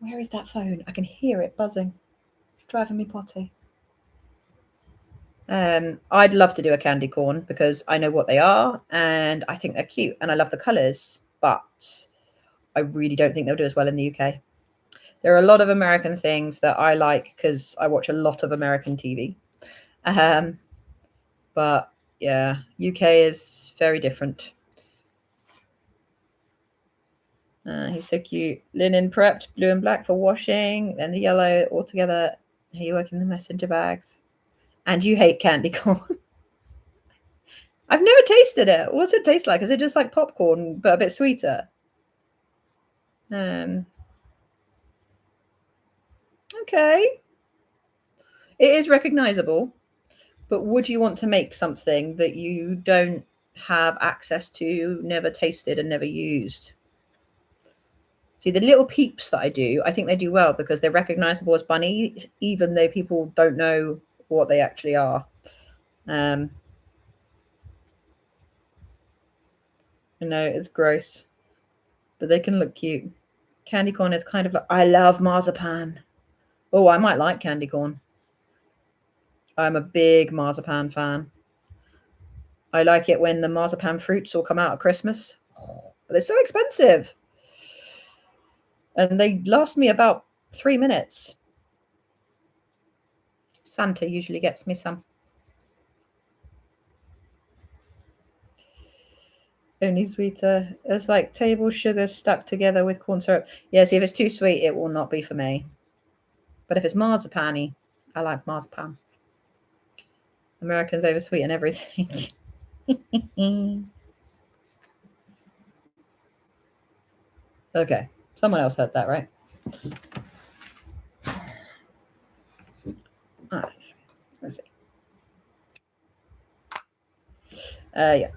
Where is that phone? I can hear it buzzing. It's driving me potty. I'd love to do a candy corn because I know what they are and I think they're cute and I love the colours, but I really don't think they'll do as well in the UK. There are a lot of American things that I like because I watch a lot of American TV. But yeah, UK is very different. He's so cute. Linen prepped, blue and black for washing, then the yellow all together. Here you work in the messenger bags. And you hate candy corn. I've never tasted it. What's it taste like? Is it just like popcorn, but a bit sweeter? Okay. It is recognizable, but would you want to make something that you don't have access to, never tasted and never used? See, the little peeps that I do, I think they do well because they're recognizable as bunny, even though people don't know what they actually are. I know it's gross, but they can look cute. Candy corn is kind of like, I love marzipan. Oh, I might like candy corn. I'm a big marzipan fan. I like it when the marzipan fruits all come out at Christmas. Oh, but they're so expensive. And they last me about 3 minutes. Santa usually gets me some. Only sweeter. It's like table sugar stuck together with corn syrup. Yeah, see, if it's too sweet, it will not be for me. But if it's marzipan-y, I like marzipan. Americans oversweeten everything. Okay, someone else heard that, right? Let's see. Yeah.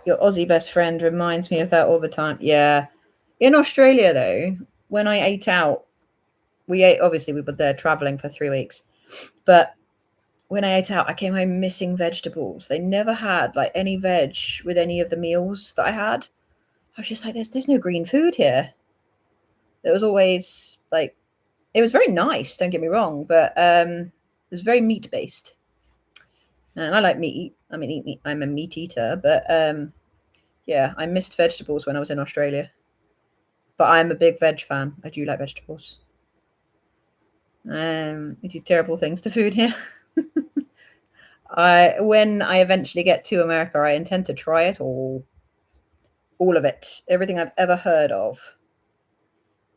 Your Aussie best friend reminds me of that all the time. Yeah. In Australia, though, when I ate out, obviously we were there traveling for 3 weeks, but when I ate out, I came home missing vegetables. They never had like any veg with any of the meals that I had. I was just like, there's no green food here. There was always like, it was very nice, don't get me wrong, but it was very meat based. And I like meat. I mean, I'm a meat eater, but yeah, I missed vegetables when I was in Australia. But I'm a big veg fan. I do like vegetables. We do terrible things to food here. When I eventually get to America, I intend to try it all of it, everything I've ever heard of.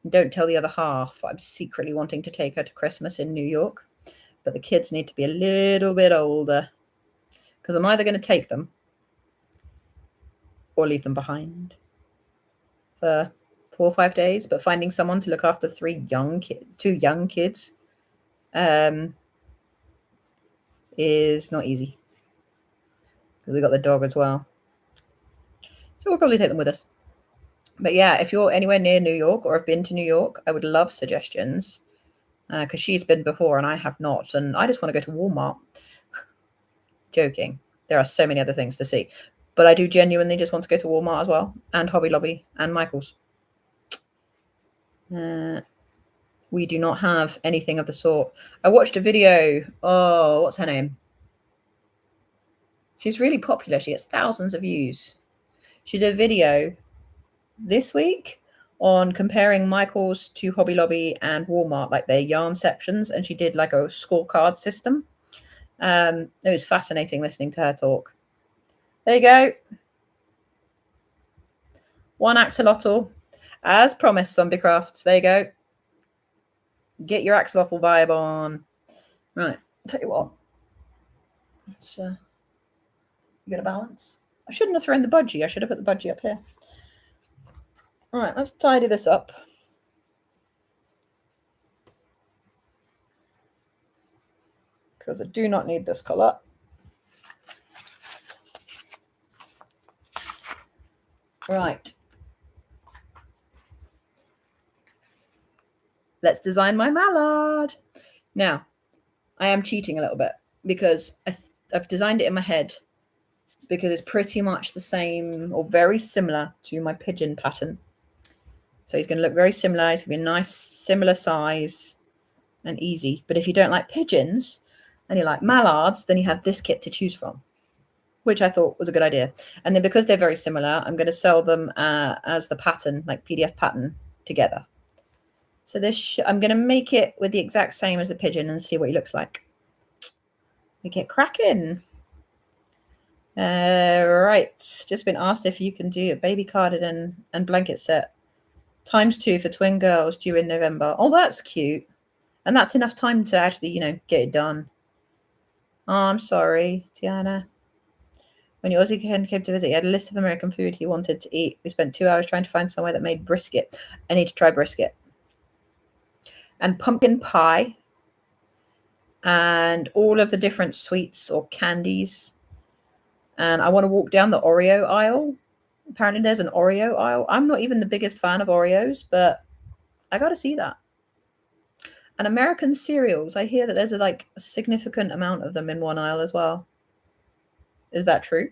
Don't tell the other half. I'm secretly wanting to take her to Christmas in New York, but the kids need to be a little bit older because I'm either going to take them or leave them behind for 4 or 5 days. But finding someone to look after 2 young kids is not easy because we got the dog as well. So we'll probably take them with us. But yeah, if you're anywhere near New York or have been to New York, I would love suggestions because she's been before and I have not. And I just want to go to Walmart. Joking. There are so many other things to see. But I do genuinely just want to go to Walmart as well, and Hobby Lobby and Michael's. We do not have anything of the sort. I watched a video. Oh, what's her name? She's really popular. She gets thousands of views. She did a video this week on comparing Michael's to Hobby Lobby and Walmart, like their yarn sections, and she did like a scorecard system. It was fascinating listening to her talk. There you go. 1 axolotl, as promised, Zombie Crafts. There you go. Get your axolotl vibe on. Right, tell you what. Let's you got a balance. I shouldn't have thrown the budgie. I should have put the budgie up here. All right, let's tidy this up. Because I do not need this colour. Right. Let's design my mallard. Now, I am cheating a little bit because I've designed it in my head because it's pretty much the same or very similar to my pigeon pattern. So he's going to look very similar. He's going to be a nice, similar size and easy. But if you don't like pigeons and you like mallards, then you have this kit to choose from, which I thought was a good idea. And then because they're very similar, I'm going to sell them as the pattern, like PDF pattern together. So this, I'm going to make it with the exact same as the pigeon and see what he looks like. We get cracking. Right. Just been asked if you can do a baby cardigan and blanket set ×2 for twin girls due in November. Oh, that's cute. And that's enough time to actually, get it done. Oh, I'm sorry, Tiana. When your Aussie came to visit, he had a list of American food he wanted to eat. We spent 2 hours trying to find somewhere that made brisket. I need to try brisket. And pumpkin pie. And all of the different sweets or candies. And I want to walk down the Oreo aisle. Apparently there's an Oreo aisle. I'm not even the biggest fan of Oreos, but I got to see that. And American cereals. I hear that there's a significant amount of them in one aisle as well. Is that true?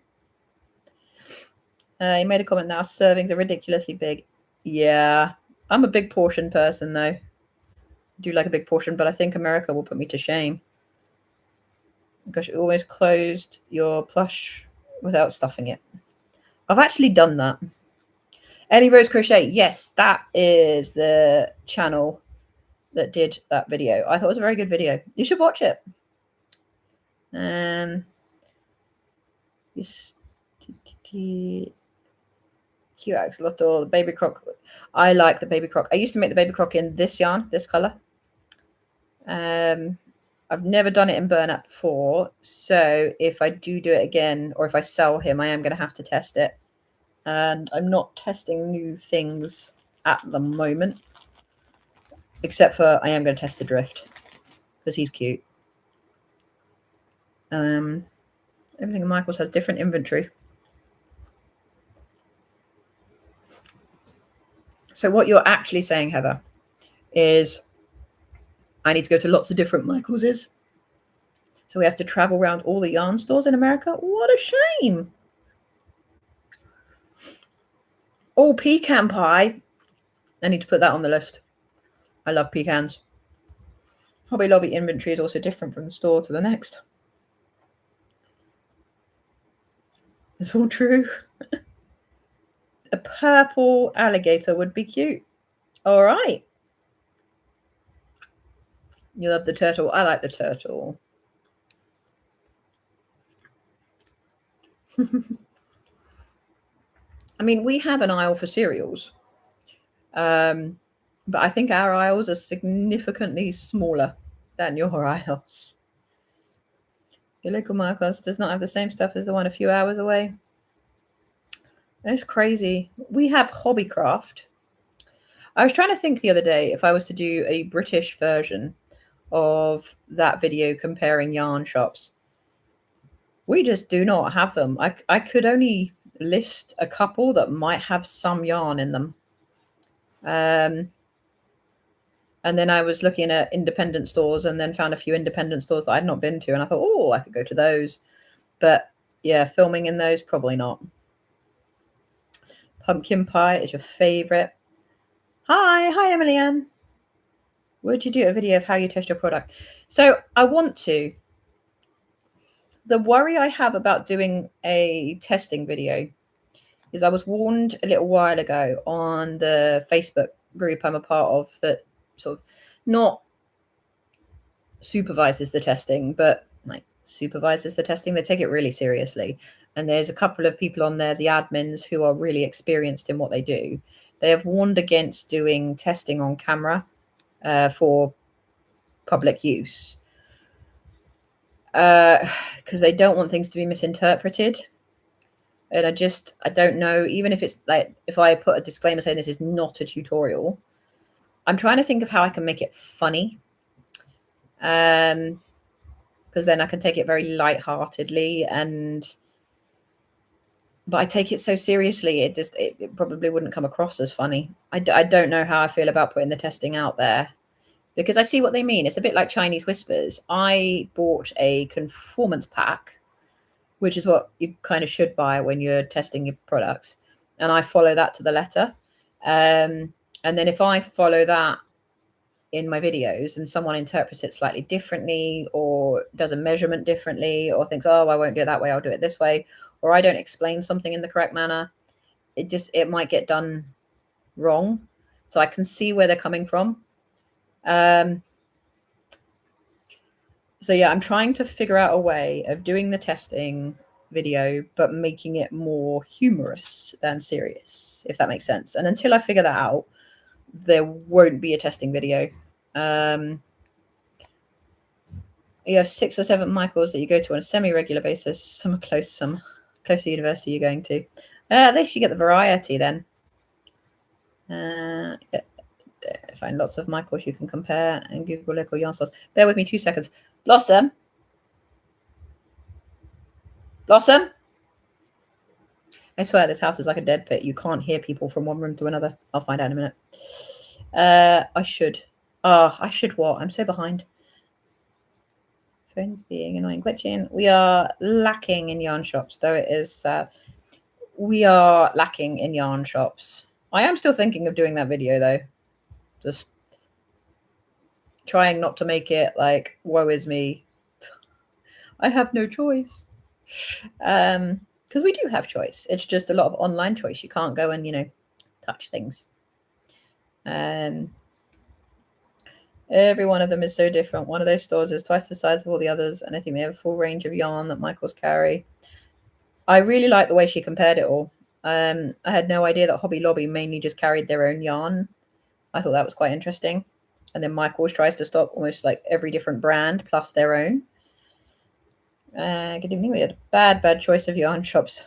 He made a comment now. Servings are ridiculously big. Yeah. I'm a big portion person, though. I do like a big portion, but I think America will put me to shame. Because you always closed your plush without stuffing it. I've actually done that. Ellie Rose Crochet. Yes, that is the channel that did that video. I thought it was a very good video. You should watch it. Yes. QX Lotto, the baby croc. I like the baby croc. I used to make the baby croc in this yarn, this color. I've never done it in burlap before, so if I do it again, or if I sell him, I am going to have to test it. And I'm not testing new things at the moment, except for I am going to test the drift because he's cute. Everything in Michael's has different inventory. So what you're actually saying, Heather, is I need to go to lots of different Michael's. So we have to travel around all the yarn stores in America. What a shame. Oh, pecan pie. I need to put that on the list. I love pecans. Hobby Lobby inventory is also different from the store to the next. It's all true. A purple alligator would be cute. All right. You love the turtle. I like the turtle. I mean, we have an aisle for cereals. But I think our aisles are significantly smaller than your aisles. Your local Marcos does not have the same stuff as the one a few hours away. That's crazy. We have Hobbycraft. I was trying to think the other day if I was to do a British version of that video comparing yarn shops. We just do not have them. I could only list a couple that might have some yarn in them. And then I was looking at independent stores and then found a few independent stores that I'd not been to. And I thought, oh, I could go to those. But yeah, filming in those, probably not. Pumpkin pie is your favorite. Hi, Emily Ann. Would you do a video of how you test your product? So I want to. The worry I have about doing a testing video is I was warned a little while ago on the Facebook group I'm a part of that sort of not supervises the testing, but supervises the testing. They take it really seriously. And there's a couple of people on there, the admins, who are really experienced in what they do. They have warned against doing testing on camera for public use because they don't want things to be misinterpreted. And I don't know, even if it's if I put a disclaimer saying this is not a tutorial, I'm trying to think of how I can make it funny. Because then I can take it very lightheartedly and but I take it so seriously, it probably wouldn't come across as funny. I don't know how I feel about putting the testing out there, because I see what they mean. It's a bit like Chinese whispers. I bought a conformance pack, which is what you kind of should buy when you're testing your products, and I follow that to the letter. And then if I follow that in my videos and someone interprets it slightly differently, or does a measurement differently, or thinks, oh, I won't do it that way, I'll do it this way, or I don't explain something in the correct manner, it might get done wrong. So I can see where they're coming from. So yeah, I'm trying to figure out a way of doing the testing video, but making it more humorous than serious, if that makes sense. And until I figure that out, there won't be a testing video. You have 6 or 7 Michaels that you go to on a semi-regular basis. Some are close to the university you're going to. At least you get the variety then. Find lots of Michaels you can compare and Google local yarn stores. Bear with me 2 seconds. Blossom? Blossom? I swear this house is like a dead pit. You can't hear people from one room to another. I'll find out in a minute. I should. Oh, I should what? I'm so behind. Phones being annoying, glitching. We are lacking in yarn shops, though it is. We are lacking in yarn shops. I am still thinking of doing that video, though. Just trying not to make it like, woe is me. I have no choice. Because we do have choice. It's just a lot of online choice. You can't go and, touch things. Every one of them is so different. One of those stores is twice the size of all the others, and I think they have a full range of yarn that Michaels carry. I really like the way she compared it all. I had no idea that Hobby Lobby mainly just carried their own yarn. I thought that was quite interesting. And then Michaels tries to stock almost like every different brand plus their own. Good evening. We had a bad choice of yarn shops.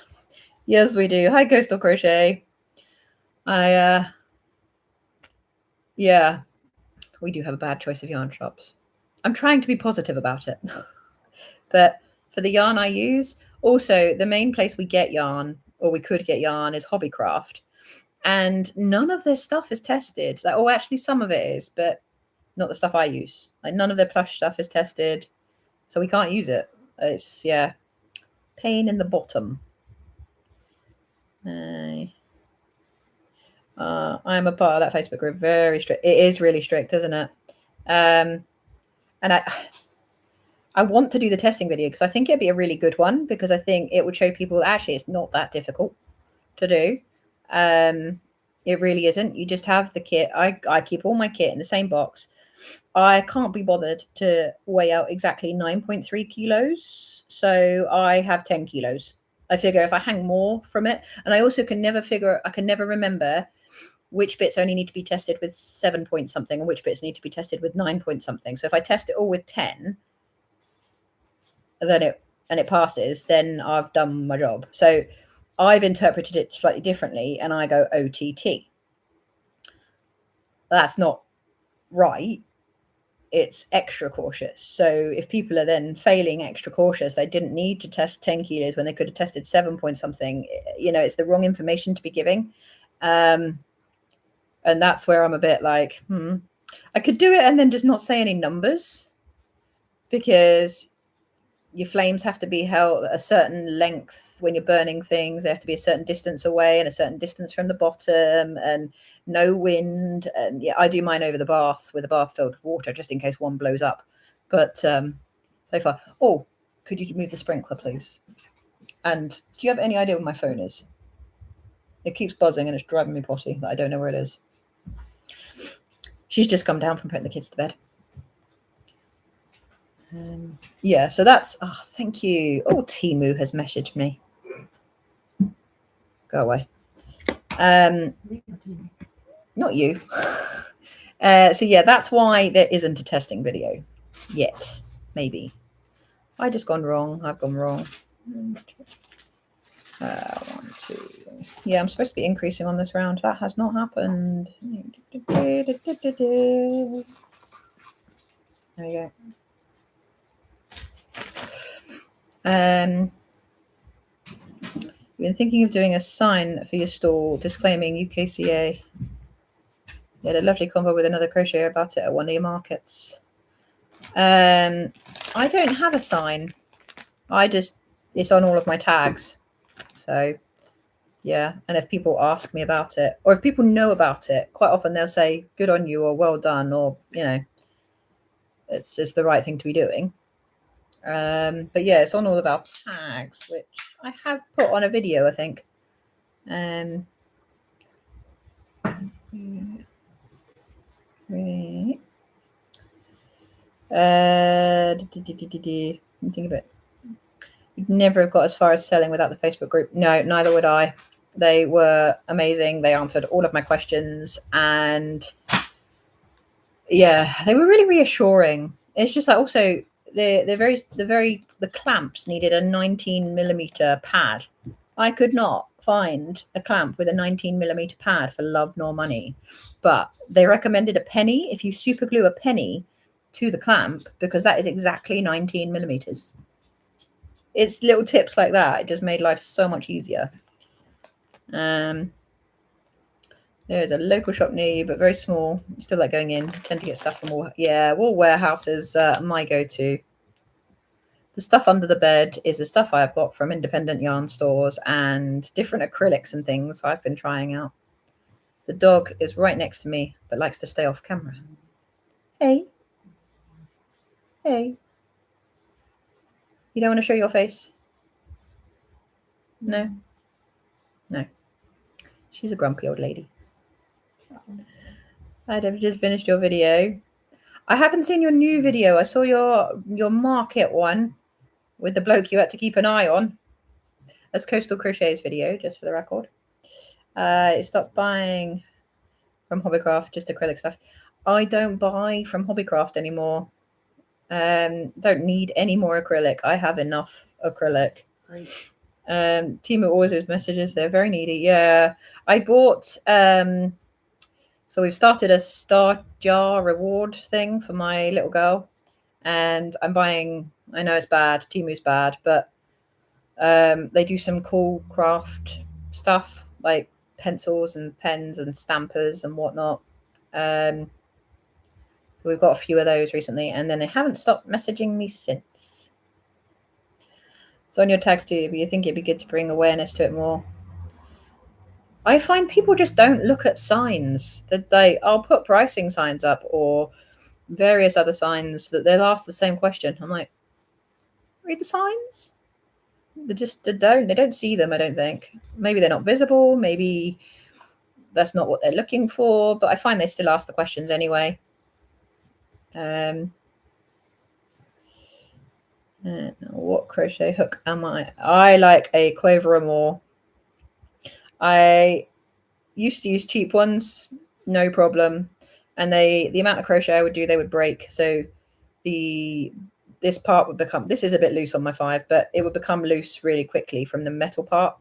Yes, we do. Hi, Coastal Crochet. Yeah, we do have a bad choice of yarn shops. I'm trying to be positive about it. But for the yarn I use, also the main place we get yarn, or we could get yarn, is Hobbycraft. And none of their stuff is tested. Like, oh, actually some of it is, but not the stuff I use. Like, none of their plush stuff is tested. So we can't use it. It's, yeah, pain in the bottom. I'm a part of that Facebook group. Very strict. It is really strict, isn't it? And I want to do the testing video because I think it'd be a really good one, because I think it would show people actually it's not that difficult to do. It really isn't. You just have the kit. I keep all my kit in the same box. I can't be bothered to weigh out exactly 9.3 kilos. So I have 10 kilos. I figure if I hang more from it, and I also can never remember which bits only need to be tested with 7 point something and which bits need to be tested with 9 point something. So if I test it all with 10, then it passes, then I've done my job. So I've interpreted it slightly differently, and I go OTT. That's not right. It's extra cautious. So if people are then failing extra cautious, they didn't need to test 10 kilos when they could have tested 7 point something. It's the wrong information to be giving. And that's where I'm a bit like, I could do it and then just not say any numbers, because your flames have to be held a certain length when you're burning things. They have to be a certain distance away and a certain distance from the bottom, and no wind. And yeah, I do mine over the bath with a bath filled with water just in case one blows up. But so far, oh, could you move the sprinkler, please? And do you have any idea where my phone is? It keeps buzzing and it's driving me potty that I don't know where it is. She's just come down from putting the kids to bed. Yeah, so that's, thank you. Oh, Timu has messaged me. Go away. Not you. So yeah, that's why there isn't a testing video yet. Maybe. I've gone wrong. 1, 2. Yeah, I'm supposed to be increasing on this round. That has not happened. There we go. You've been thinking of doing a sign for your stall disclaiming UKCA. You had a lovely convo with another crocheter about it at one of your markets. I don't have a sign. It's on all of my tags. So yeah, and if people ask me about it, or if people know about it, quite often they'll say good on you or well done, or it's just the right thing to be doing. But yeah, it's on all of our tags, which I have put on a video, I think. Right. Think of it. You'd never have got as far as selling without the Facebook group. No, neither would I. They were amazing. They answered all of my questions, and yeah, they were really reassuring. It's just like also the clamps needed a 19mm pad. I could not find a clamp with a 19mm pad for love nor money, but they recommended a penny. If you super glue a penny to the clamp, because that is exactly 19mm. It's little tips like that. It just made life so much easier. There's a local shop near you, but very small. You still like going in. Tend to get stuff from Wool Warehouse is my go-to. The stuff under the bed is the stuff I've got from independent yarn stores and different acrylics and things I've been trying out. The dog is right next to me, but likes to stay off camera. Hey. Hey. You don't want to show your face? No? No. She's a grumpy old lady. I've just finished your video. I haven't seen your new video. I saw your market one with the bloke you had to keep an eye on. That's Coastal Crochet's video, just for the record. You stopped buying from Hobbycraft, just acrylic stuff. I don't buy from Hobbycraft anymore. Don't need any more acrylic. I have enough acrylic. Great. Timu always has messages. They're very needy. Yeah, I bought. So we've started a star jar reward thing for my little girl, and I'm buying. I know it's bad. Timu's bad, but they do some cool craft stuff like pencils and pens and stampers and whatnot. So we've got a few of those recently, and then they haven't stopped messaging me since. It's on your tags too, but you think it'd be good to bring awareness to it more. I find people just don't look at signs. That I'll put pricing signs up or various other signs that they'll ask the same question. I'm like, read the signs. They don't see them. I don't think. Maybe they're not visible. Maybe that's not what they're looking for. But I find they still ask the questions anyway. What crochet hook am I? I like a Clover or more. I used to use cheap ones, no problem. And the amount of crochet I would do, they would break. So this part would become, this is a bit loose on my 5, but it would become loose really quickly from the metal part.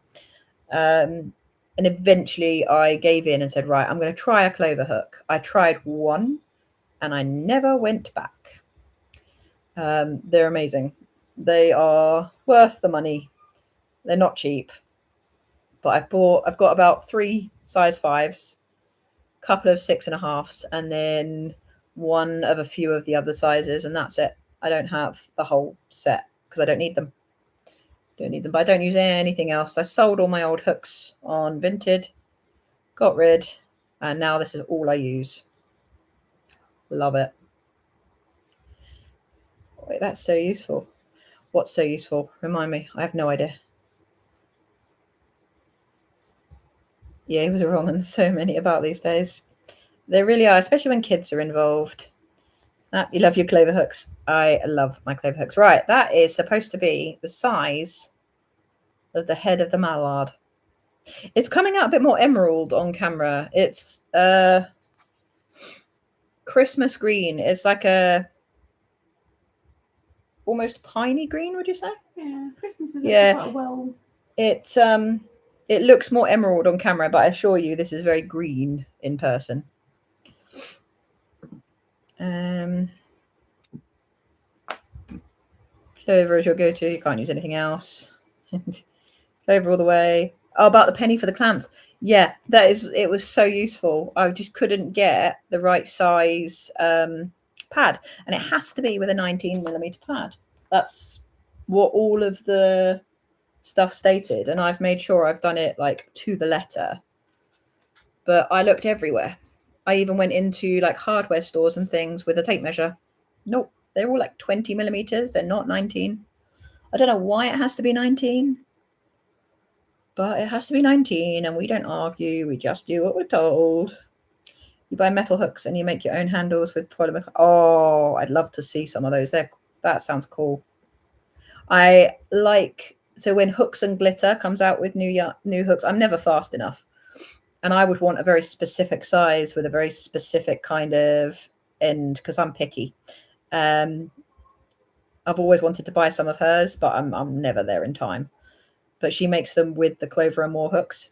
And eventually I gave in and said, right, I'm going to try a Clover hook. I tried one and I never went back. They're amazing. They are worth the money. They're not cheap. But I've got about 3 size 5s, a couple of 6.5s, and then one of a few of the other sizes, and that's it. I don't have the whole set because I don't need them. But I don't use anything else. I sold all my old hooks on Vinted, got rid, and now this is all I use. Love it. Wait, that's so useful. What's so useful? Remind me. I have no idea. Yeah, he was wrong on so many about these days. They really are, especially when kids are involved. You love your Clover hooks. I love my Clover hooks. Right, that is supposed to be the size of the head of the mallard. It's coming out a bit more emerald on camera. It's Christmas green. It's like a almost piney green, would you say? Yeah, Christmas is quite well. It looks more emerald on camera, but I assure you this is very green in person. Clover is your go-to. You can't use anything else. Clover all the way. Oh, about the penny for the clamps. Yeah, it was so useful. I just couldn't get the right size pad, and it has to be with a 19mm pad. That's what all of the stuff stated, and I've made sure I've done it like to the letter. But I looked everywhere. I even went into like hardware stores and things with a tape measure. Nope, they're all like 20mm. They're not 19. I don't know why it has to be 19. But it has to be 19, and we don't argue. We just do what we're told. You buy metal hooks and you make your own handles with polymer. Oh, I'd love to see some of those. That sounds cool. I like, so when Hooks and Glitter comes out with new hooks, I'm never fast enough. And I would want a very specific size with a very specific kind of end, because I'm picky. I've always wanted to buy some of hers, but I'm never there in time. But she makes them with the Clover and More hooks,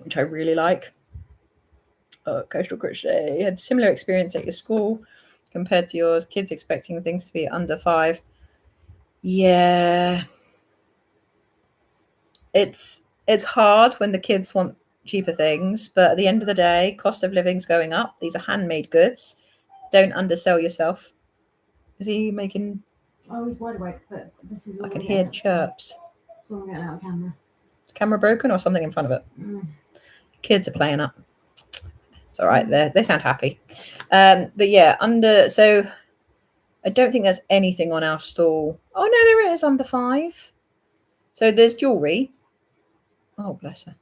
which I really like. Coastal Crochet had similar experience at your school compared to yours. Kids expecting things to be under 5. Yeah, it's hard when the kids want cheaper things, but at the end of the day, cost of living's going up. These are handmade goods. Don't undersell yourself. Is he making? Oh, he's wide awake, but this is all I can hear chirps. That's what I'm getting out of camera. Camera broken or something in front of it? Kids are playing up. It's all right. They sound happy. But yeah, so I don't think there's anything on our stall. Oh no, there is under 5. So there's jewelry. Oh bless her.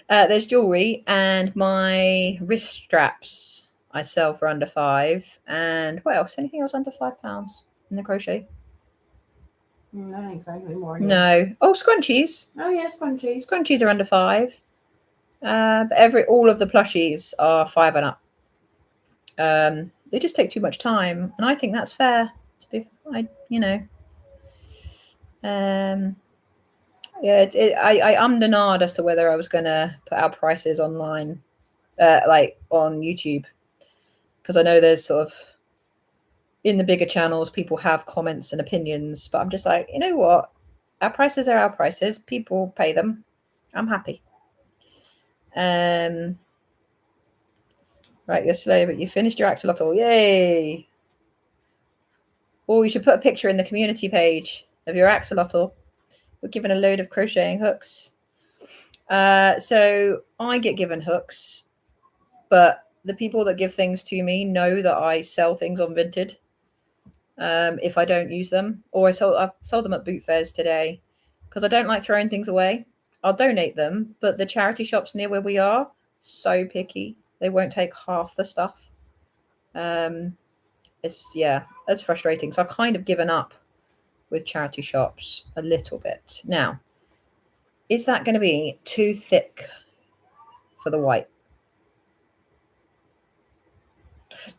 There's jewelry, and my wrist straps I sell for under 5. And what else? Anything else under £5 in the crochet? I don't think so anymore. No. Oh, scrunchies. Oh yeah, scrunchies. Scrunchies are under 5. But all of the plushies are 5 and up. They just take too much time, and I think that's fair. I ummed and ahed as to whether I was going to put our prices online, like on YouTube, because I know there's sort of, in the bigger channels, people have comments and opinions, but I'm just like, you know what? Our prices are our prices. People pay them. I'm happy. Right, you're slow, but you finished your axolotl. Yay! Oh, you should put a picture in the community page of your axolotl. We're given a load of crocheting hooks. So I get given hooks, but the people that give things to me know that I sell things on Vinted if I don't use them. Or I sold them at boot fairs today, because I don't like throwing things away. I'll donate them, but the charity shops near where we are, so picky. They won't take half the stuff. That's frustrating. So I've kind of given up with charity shops a little bit. Now, is that going to be too thick for the white?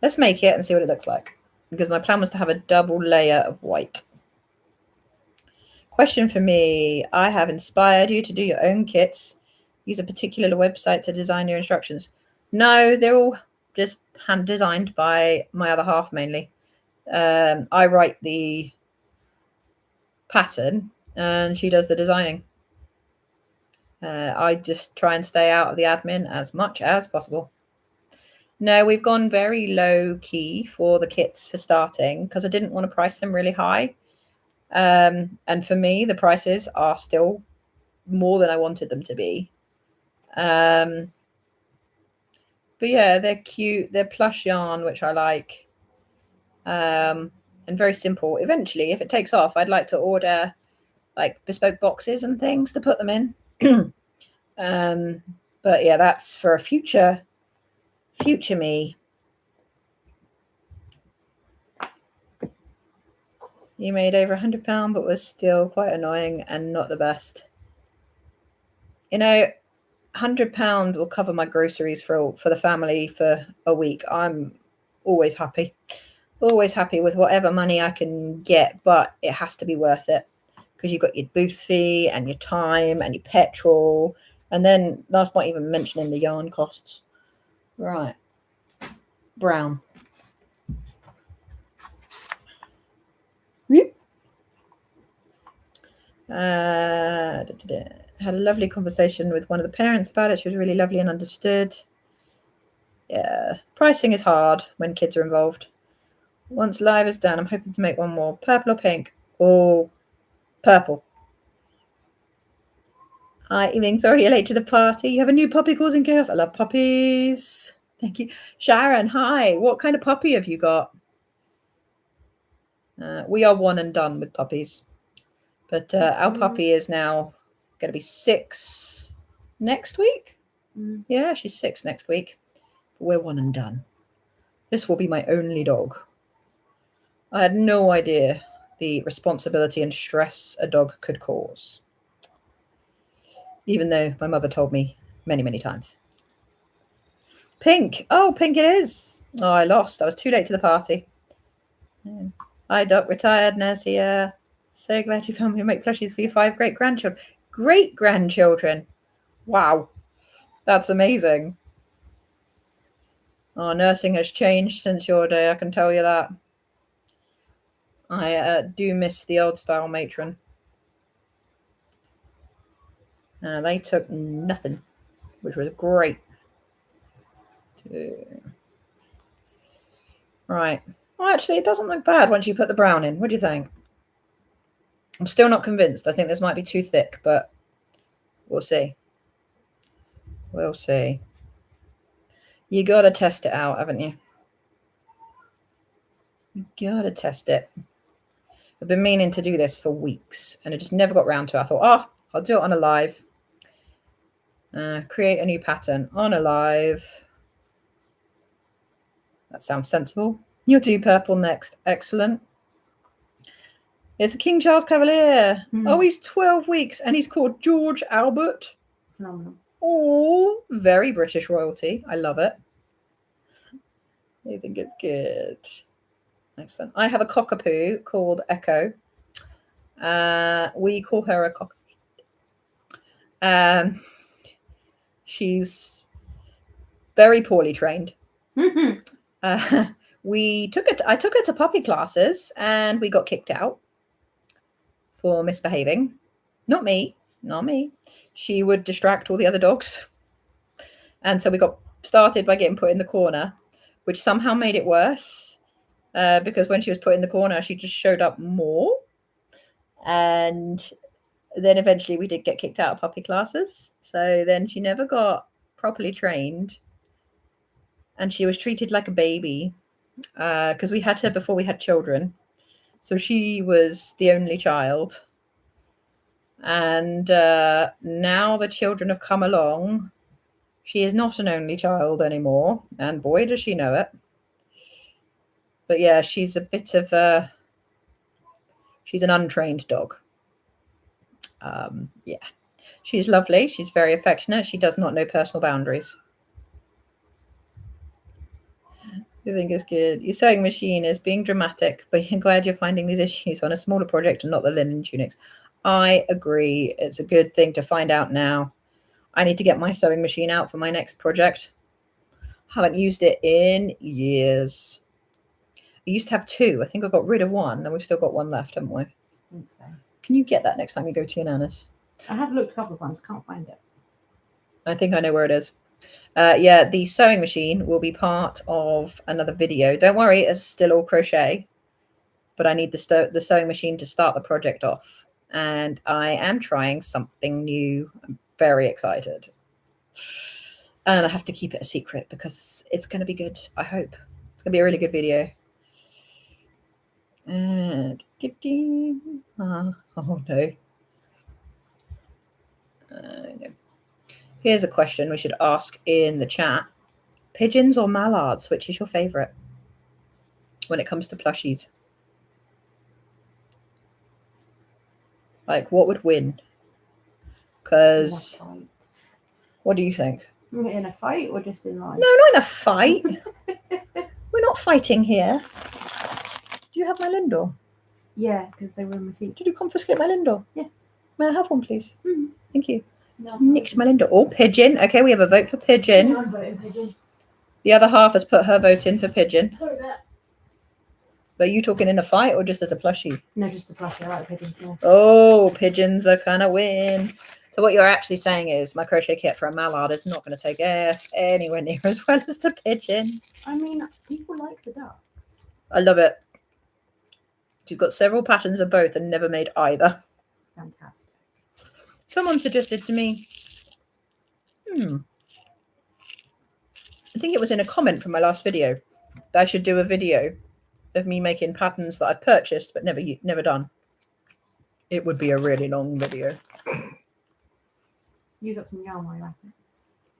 Let's make it and see what it looks like, because my plan was to have a double layer of white. Question for me: I have inspired you to do your own kits. Use a particular website to design your instructions. No, they're all just hand designed by my other half mainly. I write the pattern and she does the designing. I just try and stay out of the admin as much as possible. No, we've gone very low key for the kits for starting, because I didn't want to price them really high. And for me, the prices are still more than I wanted them to be. But yeah, they're cute. They're plush yarn, which I like. And very simple. Eventually, if it takes off, I'd like to order like bespoke boxes and things to put them in. But yeah, that's for a future me. You made over £100, but was still quite annoying and not the best. You know, £100 will cover my groceries for the family for a week. I'm always happy with whatever money I can get, but it has to be worth it, because you've got your booth fee and your time and your petrol, and then that's not even mentioning the yarn costs. Right, brown. Yep. Had a lovely conversation with one of the parents about it. She was really lovely and understood. Yeah, pricing is hard when kids are involved. Once live is done, I'm hoping to make one more. Purple or pink? Oh, purple. Hi, evening. Sorry you're late to the party. You have a new puppy causing chaos. I love puppies. Thank you. Sharon, hi. What kind of puppy have you got? We are one and done with puppies. But our puppy is now going to be 6 next week. Yeah, she's 6 next week. But we're one and done. This will be my only dog. I had no idea the responsibility and stress a dog could cause, even though my mother told me many, many times. Pink. Oh, pink it is. Oh, I lost. I was too late to the party. Hi, Doc. Retired nurse here. So glad you found me to make plushies for your 5 great-grandchildren. Great-grandchildren. Wow. That's amazing. Oh, nursing has changed since your day, I can tell you that. I do miss the old-style matron. They took nothing, which was great. Right. Well, actually, it doesn't look bad once you put the brown in. What do you think? I'm still not convinced. I think this might be too thick, but we'll see. We'll see. You got to test it out, haven't you? You got to test it. I've been meaning to do this for weeks, and I just never got round to it. I thought, oh, I'll do it on a live. Create a new pattern on a live. That sounds sensible. You'll do purple next. Excellent. It's a King Charles Cavalier. Oh, he's 12 weeks, and he's called George Albert. Phenomenal. Oh, very British royalty. I love it. I think it's good. Excellent. I have a cockapoo called Echo. We call her a cockapoo. She's very poorly trained. I took her to puppy classes, and we got kicked out for misbehaving. Not me. She would distract all the other dogs. And so we got started by getting put in the corner, which somehow made it worse. Because when she was put in the corner, she just showed up more. And then eventually we did get kicked out of puppy classes. So then she never got properly trained. And she was treated like a baby because we had her before we had children. So she was the only child. And now the children have come along. She is not an only child anymore. And boy, does she know it. But yeah, she's a bit of she's an untrained dog. Yeah, she's lovely. She's very affectionate. She does not know personal boundaries. I think it's good. Your sewing machine is being dramatic, but I'm glad you're finding these issues on a smaller project and not the linen tunics. I agree. It's a good thing to find out now. I need to get my sewing machine out for my next project. Haven't used it in years. I used to have 2. I think I got rid of 1, and we've still got 1 left, haven't we? I think so. Can you get that next time you go to your nana's? I have looked a couple of times, can't find it. I think I know where it is. Yeah, the sewing machine will be part of another video. Don't worry, it's still all crochet, but I need the sewing machine to start the project off. And I am trying something new. I'm very excited. And I have to keep it a secret because it's going to be good, I hope. It's going to be a really good video. And oh no. No. Here's a question we should ask in the chat. Pigeons or mallards? Which is your favorite when it comes to plushies? Like, what would win? Because what do you think? In a fight or just in life? No, not in a fight. We're not fighting here. Do you have my Lindor? Yeah, because they were in my seat. Did you confiscate my Lindor? Yeah. May I have one, please? Mm-hmm. Thank you. No, Nicked my Lindor. Oh, pigeon. Okay, we have a vote for pigeon. Yeah, I'm voting pigeon. The other half has put her vote in for pigeon. Sorry about that. But are you talking in a fight or just as a plushie? No, just the plushie. I like the pigeons more. Oh, pigeons are gonna win. So what you're actually saying is my crochet kit for a mallard is not going to take anywhere near as well as the pigeon. I mean, people like the ducks. I love it. She's got several patterns of both and never made either. Fantastic. Someone suggested to me, I think it was in a comment from my last video, that I should do a video of me making patterns that I've purchased but never done. It would be a really long video. Use up some yarn while you're at it.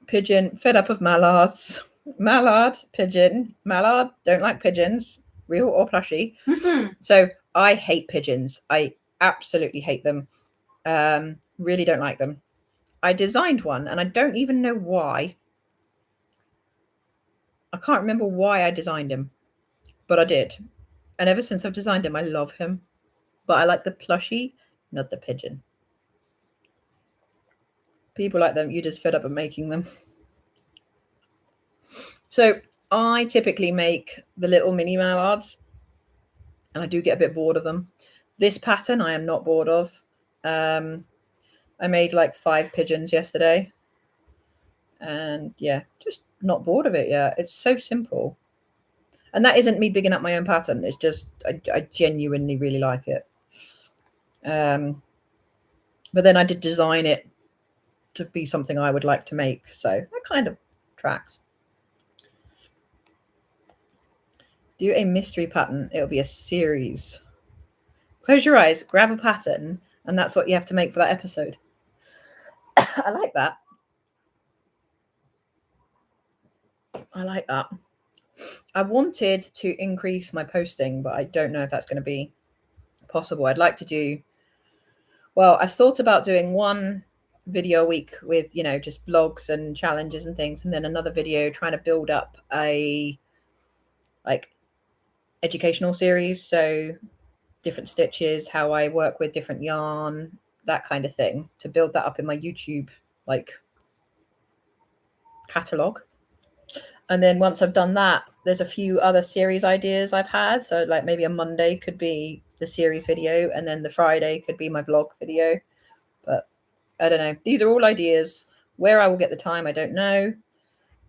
Pigeon, fed up of mallards. Mallard, pigeon, mallard, don't like pigeons, real or plushy. So I hate pigeons. I absolutely hate them. Really don't like them. I designed one and I don't even know why. I can't remember why I designed him, but I did. And ever since I've designed him, I love him. But I like the plushie, not the pigeon. People like them, you just fed up of making them. So I typically make the little mini mallards, and I do get a bit bored of them. This pattern I am not bored of. I made like 5 pigeons yesterday. And yeah, just not bored of it yet. It's so simple. And that isn't me bigging up my own pattern. It's just I genuinely really like it. But then I did design it to be something I would like to make. So that kind of tracks. Do a mystery pattern. It'll be a series. Close your eyes, grab a pattern, and that's what you have to make for that episode. I like that. I like that. I wanted to increase my posting, but I don't know if that's going to be possible. I'd like to do, well, I thought about doing 1 video a week with, you know, just vlogs and challenges and things, and then another video trying to build up a like educational series. So different stitches, how I work with different yarn, that kind of thing, to build that up in my YouTube like catalog. And then once I've done that, there's a few other series ideas I've had. So like maybe a Monday could be the series video, and then the Friday could be my vlog video. But I don't know. These are all ideas. Where I will get the time, I don't know.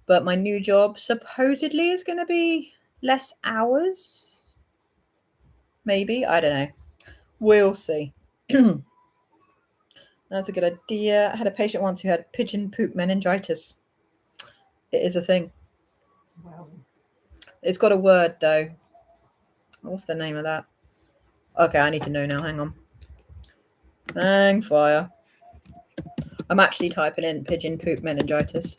But my new job supposedly is going to be less hours. Maybe. I don't know. We'll see. That's a good idea. I had a patient once who had pigeon poop meningitis. It is a thing. Wow. It's got a word though. What's the name of that? Okay, I need to know now. Hang on. Hang fire. I'm actually typing in pigeon poop meningitis.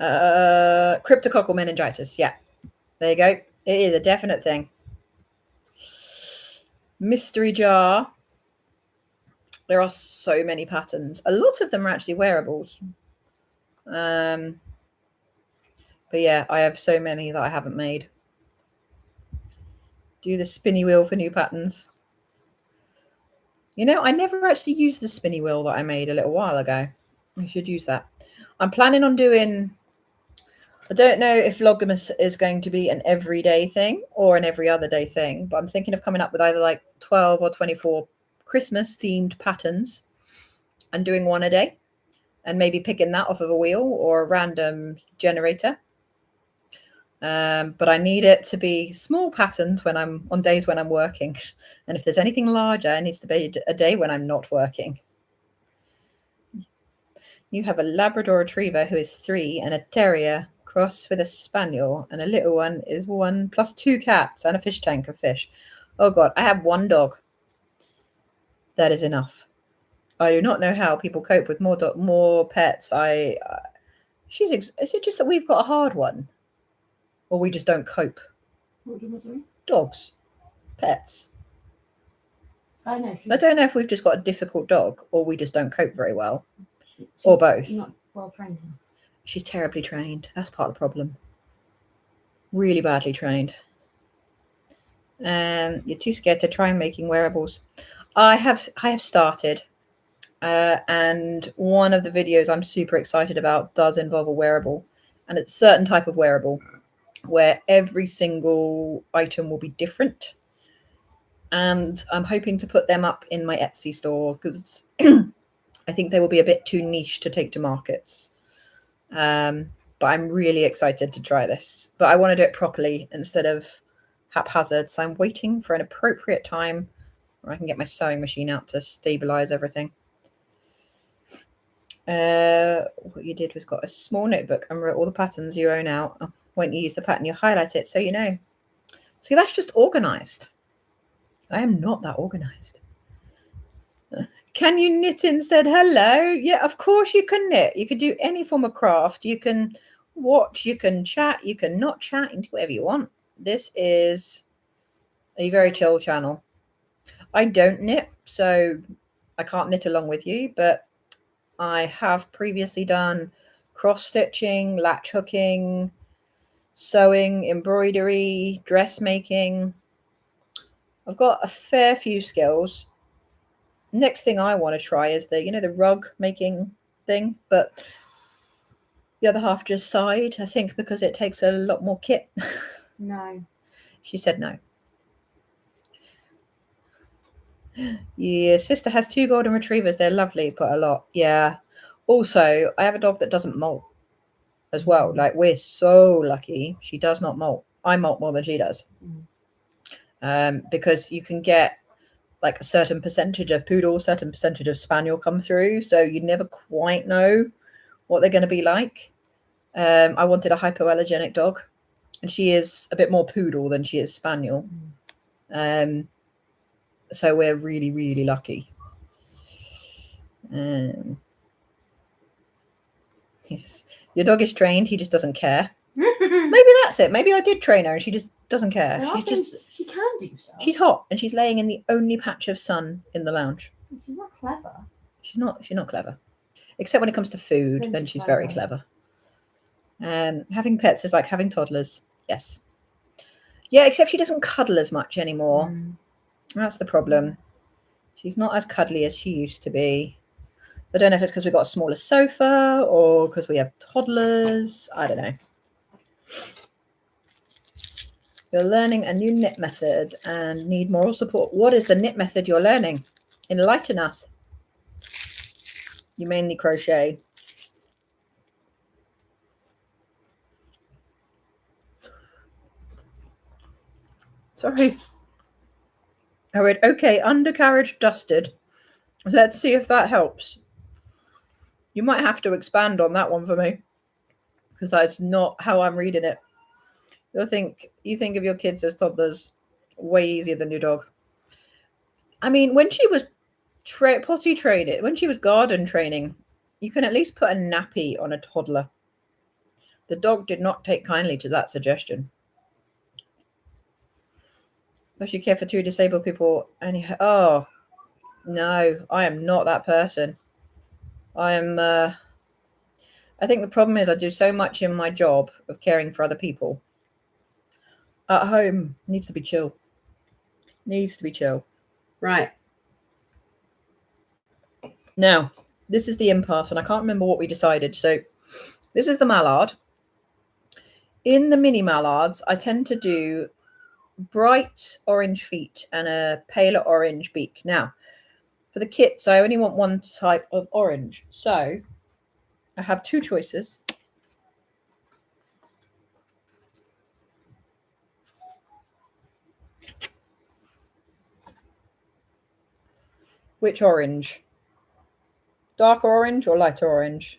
Cryptococcal meningitis. Yeah, there you go. It is a definite thing. Mystery jar. There are so many patterns. A lot of them are actually wearables. But yeah, I have so many that I haven't made. Do the spinny wheel for new patterns. You know, I never actually used the spinny wheel that I made a little while ago. I should use that. I'm planning on doing, I don't know if Vlogmas is going to be an everyday thing or an every other day thing, but I'm thinking of coming up with either like 12 or 24 Christmas themed patterns and doing 1 a day, and maybe picking that off of a wheel or a random generator. But I need it to be small patterns when I'm on days when I'm working. And if there's anything larger, it needs to be a day when I'm not working. You have a Labrador Retriever who is 3 and a Terrier cross with a Spaniel, and a little one is 1 plus 2 cats and a fish tank of fish. Oh God, I have 1 dog. That is enough. I do not know how people cope with more pets. Is it just that we've got a hard one? Or we just don't cope? What do you want? Dogs. Pets. I know. I don't know if we've just got a difficult dog or we just don't cope very well. She's or both. Not well trained enough. She's terribly trained. That's part of the problem. Really badly trained. You're too scared to try making wearables. I have started. And one of the videos I'm super excited about does involve a wearable. And it's a certain type of wearable. where every single item will be different. And I'm hoping to put them up in my Etsy store because I think they will be a bit too niche to take to markets. But I'm really excited to try this. But I want to do it properly instead of haphazard. So I'm waiting for an appropriate time where I can get my sewing machine out to stabilize everything. What you did was got a small notebook and wrote all the patterns you own out. Oh, when you use the pattern, you highlight it so you know. See, that's just organized. I am not that organized. Can you knit instead? Hello. Yeah, of course you can knit. You could do any form of craft. You can watch, you can chat, you can not chat, and do whatever you want. This is a very chill channel. I don't knit, so I can't knit along with you, but I have previously done cross stitching, latch hooking, sewing, embroidery, dressmaking. I've got a fair few skills. Next thing I want to try is the rug making thing, but the other half just sighed, I think, because it takes a lot more kit. No. She said no. Yeah, sister has 2 golden retrievers. They're lovely, but a lot. Yeah. Also, I have a dog that doesn't molt as well. Like, we're so lucky she does not molt. I molt more than she does. Because you can get like a certain percentage of poodle, certain percentage of spaniel come through. So you never quite know what they're going to be like. I wanted a hypoallergenic dog, and she is a bit more poodle than she is spaniel. So we're really, really lucky. Yes, your dog is trained. He just doesn't care. Maybe that's it. Maybe I did train her and she just doesn't care. She can do stuff. She's hot and she's laying in the only patch of sun in the lounge. She's not clever. She's not clever. Except when it comes to food, then she's very clever. Having pets is like having toddlers. Yes. Yeah, except she doesn't cuddle as much anymore. That's the problem. She's not as cuddly as she used to be. I don't know if it's because we got a smaller sofa or because we have toddlers. I don't know. You're learning a new knit method and need moral support. What is the knit method you're learning? Enlighten us. You mainly crochet. Sorry. I read, okay, undercarriage dusted. Let's see if that helps. You might have to expand on that one for me, because that's not how I'm reading it. You think of your kids as toddlers way easier than your dog. I mean, when she was potty training, when she was garden training, you can at least put a nappy on a toddler. The dog did not take kindly to that suggestion. Does you care for 2 disabled people? And oh no, I am not that person. I am. I think the problem is I do so much in my job of caring for other people. At home, needs to be chill. Needs to be chill. Right. Now, this is the impasse, and I can't remember what we decided. So this is the mallard. In the mini mallards, I tend to do bright orange feet and a paler orange beak. Now, for the kits, I only want one type of orange. So I have 2 choices. Which orange? Darker orange or lighter orange?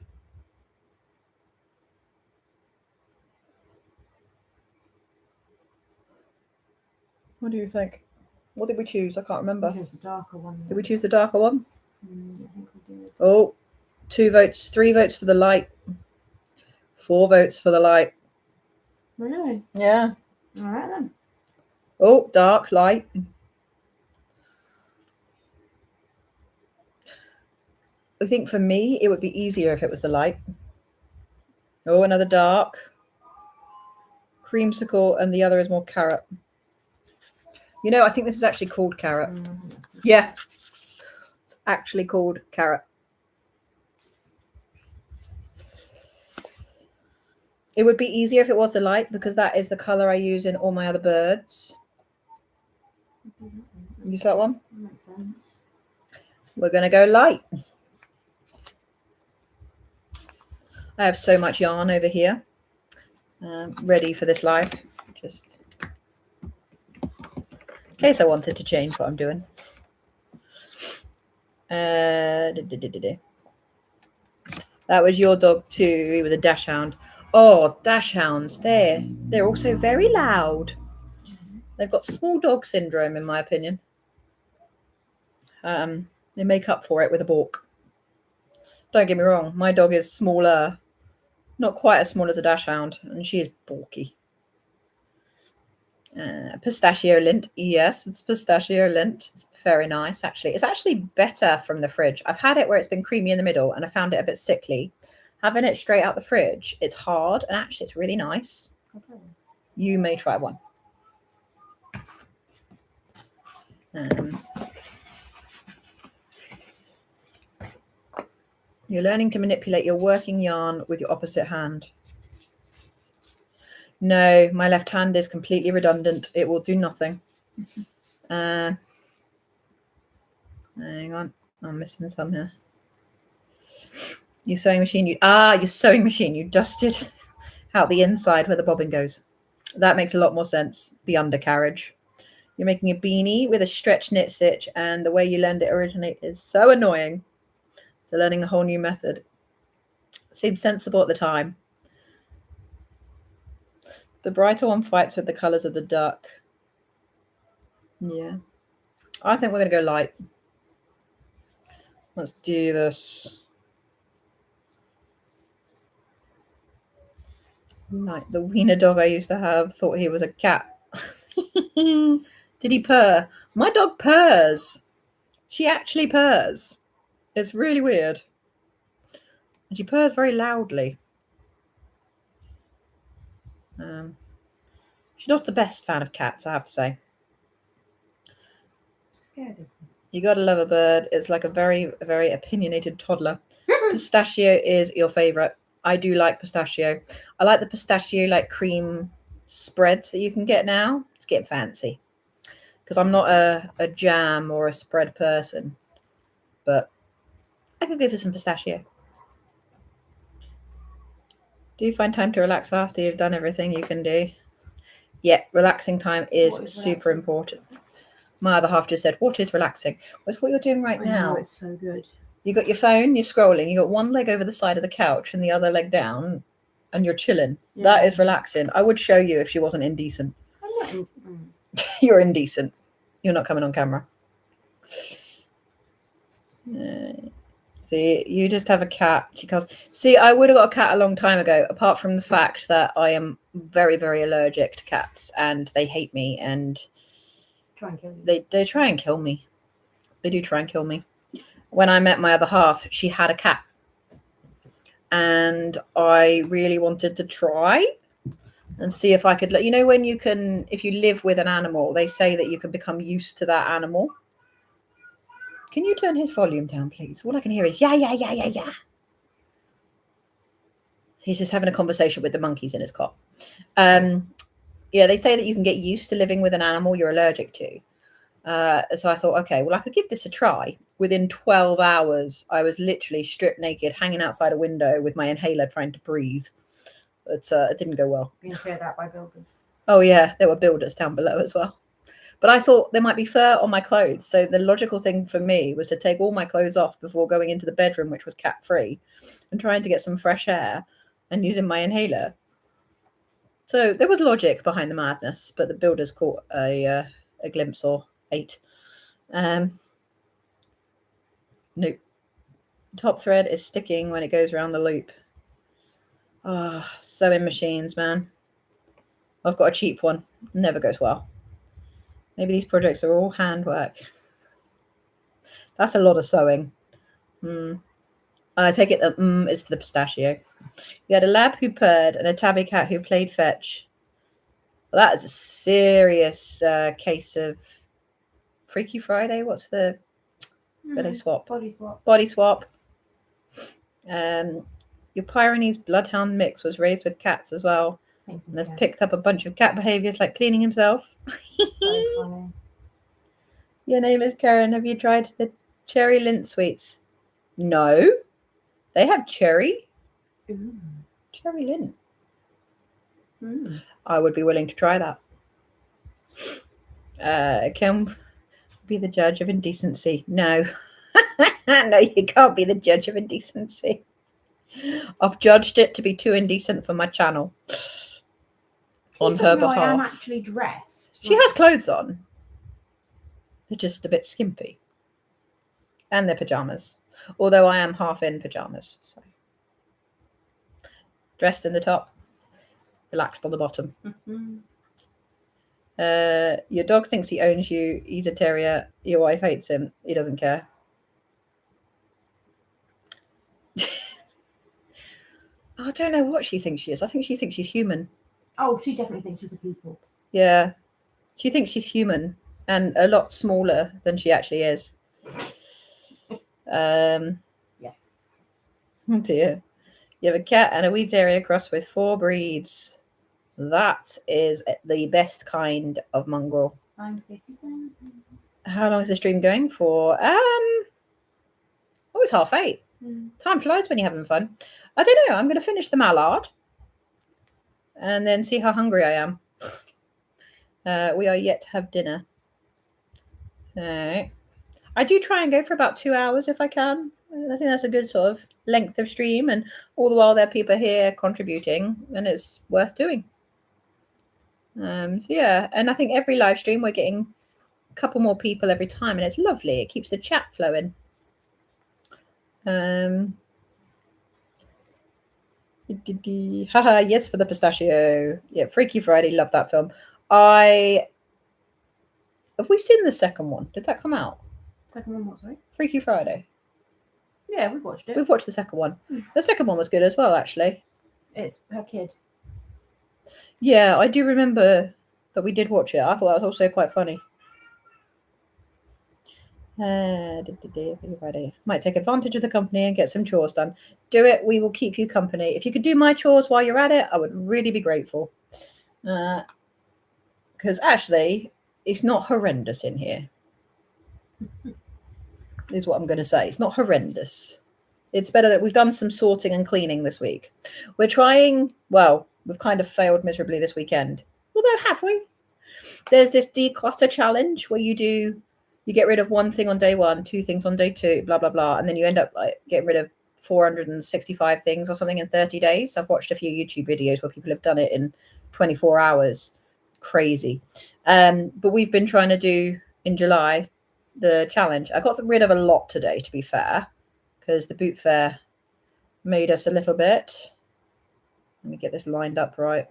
What do you think? What did we choose? I can't remember. I chose the darker one. Did we choose the darker one? I think we did. Oh, 2 votes, 3 votes for the light, 4 votes for the light. Really? Yeah. All right then. Oh, dark, light. I think for me, it would be easier if it was the light. Oh, another dark. Creamsicle, and the other is more carrot. You know, I think this is actually called carrot. Yeah. It's actually called carrot. It would be easier if it was the light, because that is the color I use in all my other birds. Use that one? That makes sense. We're going to go light. I have so much yarn over here, ready for this live, just in case I wanted to change what I'm doing. That was your dog too. He was a dachshund. Oh, dachshunds, they're also very loud. They've got small dog syndrome, in my opinion. They make up for it with a balk. Don't get me wrong, my dog is smaller, not quite as small as a dachshund, and she is balky. Pistachio lint. Yes, it's pistachio lint. It's very nice, actually. It's actually better from the fridge. I've had it where it's been creamy in the middle, and I found it a bit sickly. Having it straight out the fridge, it's hard, and actually it's really nice. Okay. You may try one. You're learning to manipulate your working yarn with your opposite hand. No, my left hand is completely redundant. It will do nothing. Hang on, I'm missing some here. Your sewing machine. Your sewing machine. You dusted out the inside where the bobbin goes. That makes a lot more sense. The undercarriage. You're making a beanie with a stretch knit stitch, and the way you learned it originally is so annoying. So learning a whole new method. Seemed sensible at the time. The brighter one fights with the colours of the duck. Yeah. I think we're going to go light. Let's do this. Like the wiener dog I used to have thought he was a cat. Did he purr? My dog purrs. She actually purrs. It's really weird. And she purrs very loudly. She's not the best fan of cats, I have to say. Scared of them. You gotta love a bird. It's like a very, very opinionated toddler. Pistachio is your favorite. I do like pistachio. I like the pistachio like cream spreads that you can get now. It's getting fancy because I'm not a jam or a spread person, but I could go for some pistachio. Do you find time to relax after you've done everything you can do? Yeah, relaxing time is super important. My other half just said, what is relaxing? Well, it's what you're doing right now. It's so good. You got your phone, you're scrolling, you got one leg over the side of the couch and the other leg down, and you're chilling. Yeah. That is relaxing. I would show you if she wasn't indecent. I'm not You're indecent. You're not coming on camera. See, you just have a cat. She goes, see, I would have got a cat a long time ago, apart from the fact that I am very, very allergic to cats and they hate me and try and kill you. They try and kill me. They do try and kill me. When I met my other half, she had a cat. And I really wanted to try and see if I could, you know, when you can, if you live with an animal, they say that you can become used to that animal. Can you turn his volume down, please? All I can hear is, yeah, yeah, yeah, yeah, yeah. He's just having a conversation with the monkeys in his cot. Yeah, they say that you can get used to living with an animal you're allergic to. So I thought, okay, well, I could give this a try. Within 12 hours, I was literally stripped naked, hanging outside a window with my inhaler trying to breathe. But it didn't go well. Being cleared out by builders. Oh, yeah, there were builders down below as well. But I thought there might be fur on my clothes. So the logical thing for me was to take all my clothes off before going into the bedroom, which was cat-free, and trying to get some fresh air and using my inhaler. So there was logic behind the madness, but the builders caught a glimpse or 8. Nope. Top thread is sticking when it goes around the loop. Oh, sewing machines, man. I've got a cheap one. Never goes well. Maybe these projects are all handwork. That's a lot of sewing. I take it that is to the pistachio. You had a lab who purred and a tabby cat who played fetch. Well, that is a serious case of Freaky Friday. What's the belly swap? Body swap. Body swap. Your Pyrenees bloodhound mix was raised with cats as well. Thanks, And has picked up a bunch of cat behaviours like cleaning himself. So funny. Your name is Karen. Have you tried the cherry lint sweets? No. They have cherry. Ooh. Cherry lint. Mm. I would be willing to try that. Can be the judge of indecency. No. No, you can't be the judge of indecency. I've judged it to be too indecent for my channel. On her behalf. I am actually dressed. She has clothes on. They're just a bit skimpy. And they're pyjamas. Although I am half in pyjamas. So. Dressed in the top. Relaxed on the bottom. Mm-hmm. Your dog thinks he owns you. He's a terrier. Your wife hates him. He doesn't care. I don't know what she thinks she is. I think she thinks she's human. Oh, she definitely thinks she's a people. Yeah. She thinks she's human and a lot smaller than she actually is. Yeah. Oh dear. You have a cat and a wee terrier crossed with 4 breeds. That is the best kind of mongrel. I'm 57. How long is the stream going for? It's 8:30. Time flies when you're having fun. I don't know. I'm going to finish the mallard and then see how hungry I am. We are yet to have dinner. So I do try and go for about 2 hours if I can. I think that's a good sort of length of stream, and all the while there are people here contributing, and it's worth doing. So yeah, and I think every live stream we're getting a couple more people every time, and it's lovely. It keeps the chat flowing. Haha, yes for the pistachio. Yeah, Freaky Friday, love that film. Have we seen the second one? Did that come out? Second one, what, sorry? Freaky Friday. Yeah, we've watched it. We've watched the second one. The second one was good as well, actually. It's her kid. Yeah, I do remember that we did watch it. I thought that was also quite funny. Friday. Might take advantage of the company and get some chores done. Do it. We will keep you company. If you could do my chores while you're at it, I would really be grateful. Because actually, it's not horrendous in here. Is what I'm going to say. It's not horrendous. It's better that we've done some sorting and cleaning this week. We're trying, well, we've kind of failed miserably this weekend. Although, have we? There's this declutter challenge where you get rid of one thing on day 1, 2 things on day 2, blah, blah, blah. And then you end up like getting rid of 465 things or something in 30 days. I've watched a few YouTube videos where people have done it in 24 hours. Crazy. But we've been trying to do in July the challenge. I got rid of a lot today, to be fair, because the boot fair made us a little bit. Let me get this lined up right.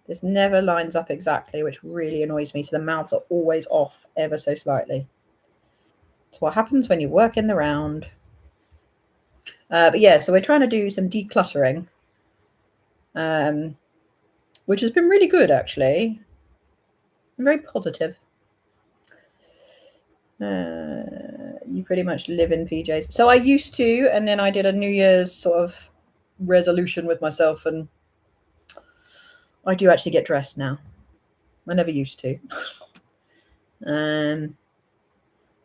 This never lines up exactly, which really annoys me. So the mouths are always off ever so slightly. That's what happens when you work in the round. But yeah, so we're trying to do some decluttering, which has been really good, actually. I'm very positive. You pretty much live in PJs. So I used to, and then I did a New Year's sort of resolution with myself, and I do actually get dressed now. I never used to.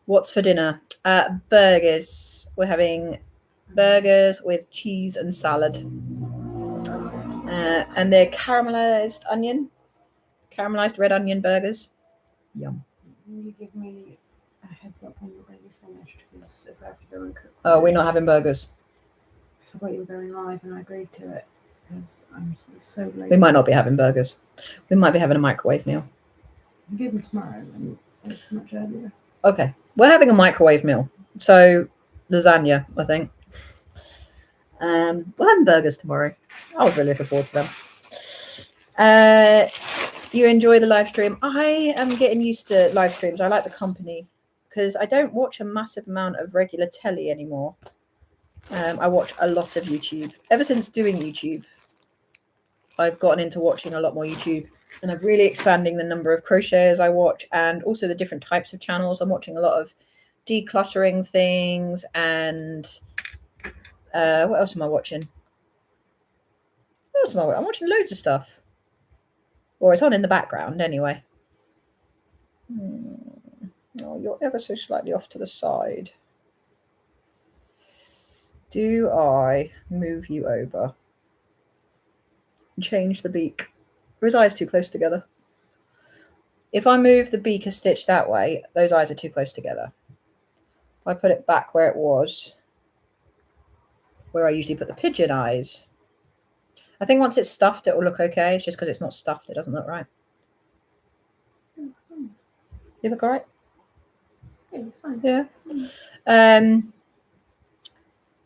What's for dinner? Burgers. We're having burgers with cheese and salad. And they're caramelized red onion burgers. Yum. You give me a heads up when you're going to be finished, because if I have to go and cook. Oh, we're not having burgers. I forgot you were going live and I agreed to it because I'm so late. We might not be having burgers. We might be having a microwave meal. You do them tomorrow and it's much earlier. Okay. We're having a microwave meal. So lasagna, I think. We're having burgers tomorrow. I was really looking forward to them. You enjoy the live stream? I am getting used to live streams. I like the company because I don't watch a massive amount of regular telly anymore. I watch a lot of YouTube. Ever since doing YouTube, I've gotten into watching a lot more YouTube, and I'm really expanding the number of crocheters I watch and also the different types of channels. I'm watching a lot of decluttering things and what else am I watching? else am I? I'm watching loads of stuff. Or it's on in the background anyway. Oh, you're ever so slightly off to the side. Do I move you over? Change the beak. Or his eyes too close together? If I move the beak a stitch that way, those eyes are too close together. If I put it back where it was, where I usually put the pigeon eyes, I think once it's stuffed, it will look okay. It's just because it's not stuffed, it doesn't look right. It's fine. You look all right? Yeah, it's fine. Yeah.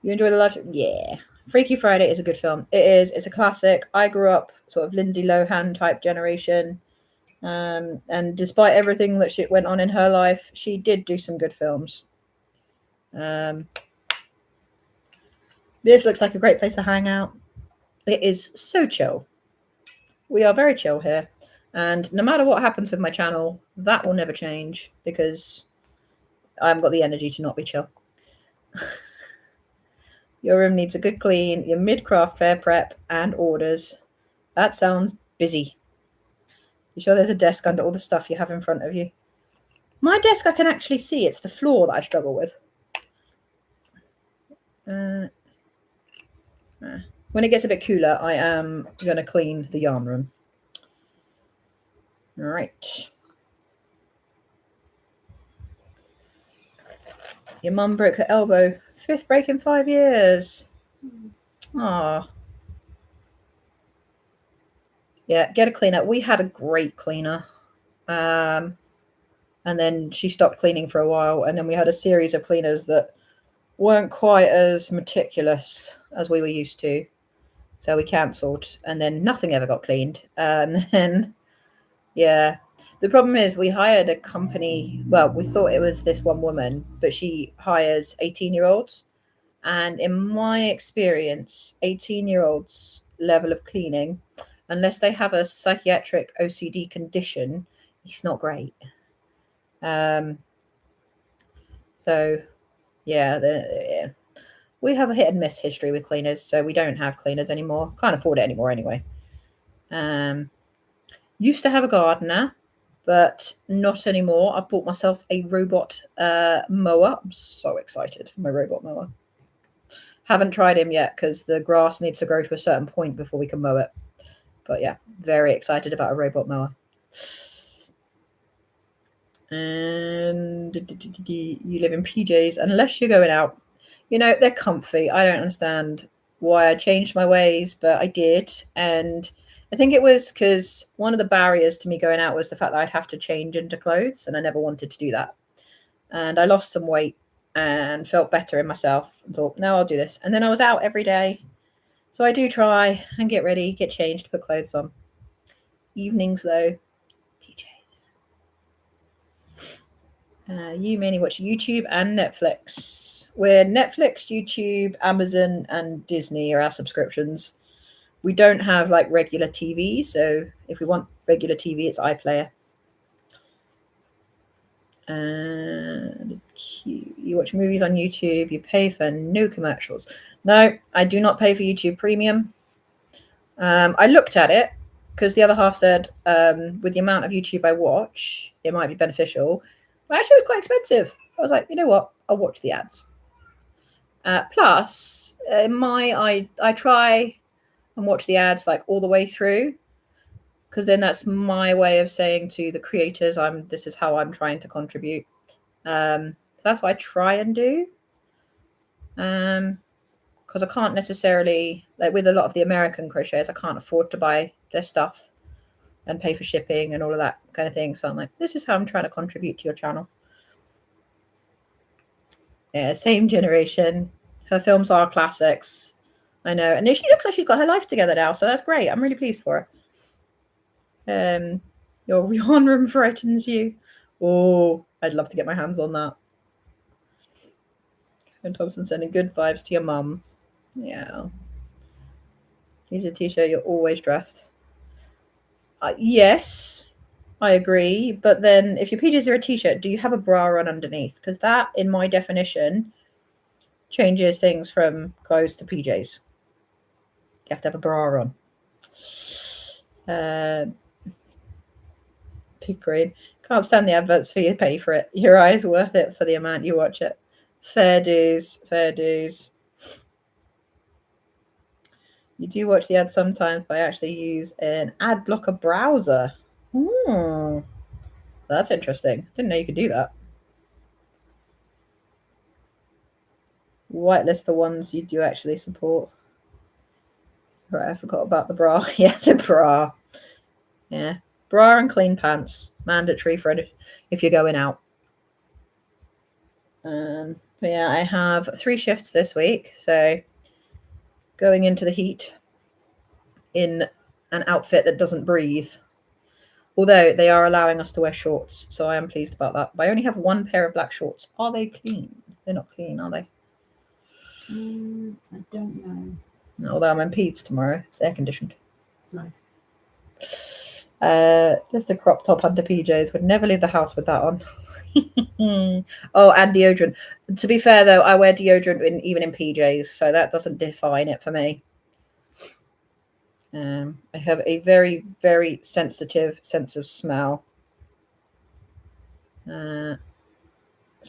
You enjoy the live stream? Yeah. Freaky Friday is a good film. It is. It's a classic. I grew up sort of Lindsay Lohan type generation. And despite everything that shit went on in her life, she did do some good films. This looks like a great place to hang out. It is so chill. We are very chill here. And no matter what happens with my channel, that will never change because I haven't got the energy to not be chill. Your room needs a good clean, your mid-craft fair prep and orders. That sounds busy. You sure there's a desk under all the stuff you have in front of you? My desk I can actually see. It's the floor that I struggle with. When it gets a bit cooler, I am going to clean the yarn room. All right. Your mum broke her elbow. 5th break in 5 years. Ah. Yeah, get a cleaner. We had a great cleaner. And then she stopped cleaning for a while. And then we had a series of cleaners that weren't quite as meticulous as we were used to. So we cancelled. And then nothing ever got cleaned. And then, yeah. The problem is we hired a company. Well, we thought it was this one woman, but she hires 18-year-olds. And in my experience, 18-year-olds' level of cleaning, unless they have a psychiatric OCD condition, it's not great. So, yeah, we have a hit and miss history with cleaners, so we don't have cleaners anymore. Can't afford it anymore anyway. Used to have a gardener, but not anymore. I bought myself a robot mower. I'm so excited for my robot mower. Haven't tried him yet because the grass needs to grow to a certain point before we can mow it. But yeah, very excited about a robot mower. And you live in PJs unless you're going out. You know, they're comfy. I don't understand why I changed my ways, but I did. And I think it was because one of the barriers to me going out was the fact that I'd have to change into clothes, and I never wanted to do that. And I lost some weight and felt better in myself and thought, no, I'll do this. And then I was out every day. So I do try and get ready, get changed, put clothes on. Evenings, though, PJs. You mainly watch YouTube and Netflix. We're Netflix, YouTube, Amazon, and Disney are our subscriptions. We don't have like regular TV. So if we want regular TV, it's iPlayer. And you watch movies on YouTube. You pay for no commercials. No, I do not pay for YouTube Premium. I looked at it because the other half said with the amount of YouTube I watch, it might be beneficial. But actually, it was quite expensive. I was like, you know what? I'll watch the ads. Plus, I try and watch the ads like all the way through, because then that's my way of saying to the creators, this is how I'm trying to contribute. So that's what I try and do. Because I can't necessarily, like with a lot of the American crocheters, I can't afford to buy their stuff and pay for shipping and all of that kind of thing. So I'm like, this is how I'm trying to contribute to your channel. Yeah, same generation. Her films are classics. I know. And she looks like she's got her life together now. So that's great. I'm really pleased for her. Your yarn room frightens you. Oh, I'd love to get my hands on that. Karen Thompson sending good vibes to your mum. Yeah. Here's a t-shirt. You're always dressed. Yes, I agree. But then if your PJs are a t-shirt, do you have a bra on underneath? Because that, in my definition, changes things from clothes to PJs. You have to have a bra on. Pig brain. Can't stand the adverts for you pay for it. Your eyes worth it for the amount you watch it. Fair dues, fair dues. You do watch the ads sometimes, but I actually use an ad blocker browser. That's interesting. Didn't know you could do that. Whitelist the ones you do actually support. Right, I forgot about the bra. Yeah, the bra. Yeah, bra and clean pants. Mandatory for it if you're going out. But yeah, I have 3 shifts this week. So going into the heat in an outfit that doesn't breathe. Although they are allowing us to wear shorts, so I am pleased about that. But I only have 1 pair of black shorts. Are they clean? They're not clean, are they? I don't know. No, although I'm in Peds tomorrow. It's air conditioned. Nice. Just a crop top under PJs. Would never leave the house with that on. Oh, and deodorant. To be fair, though, I wear deodorant even in PJs, so that doesn't define it for me. I have a very, very sensitive sense of smell. So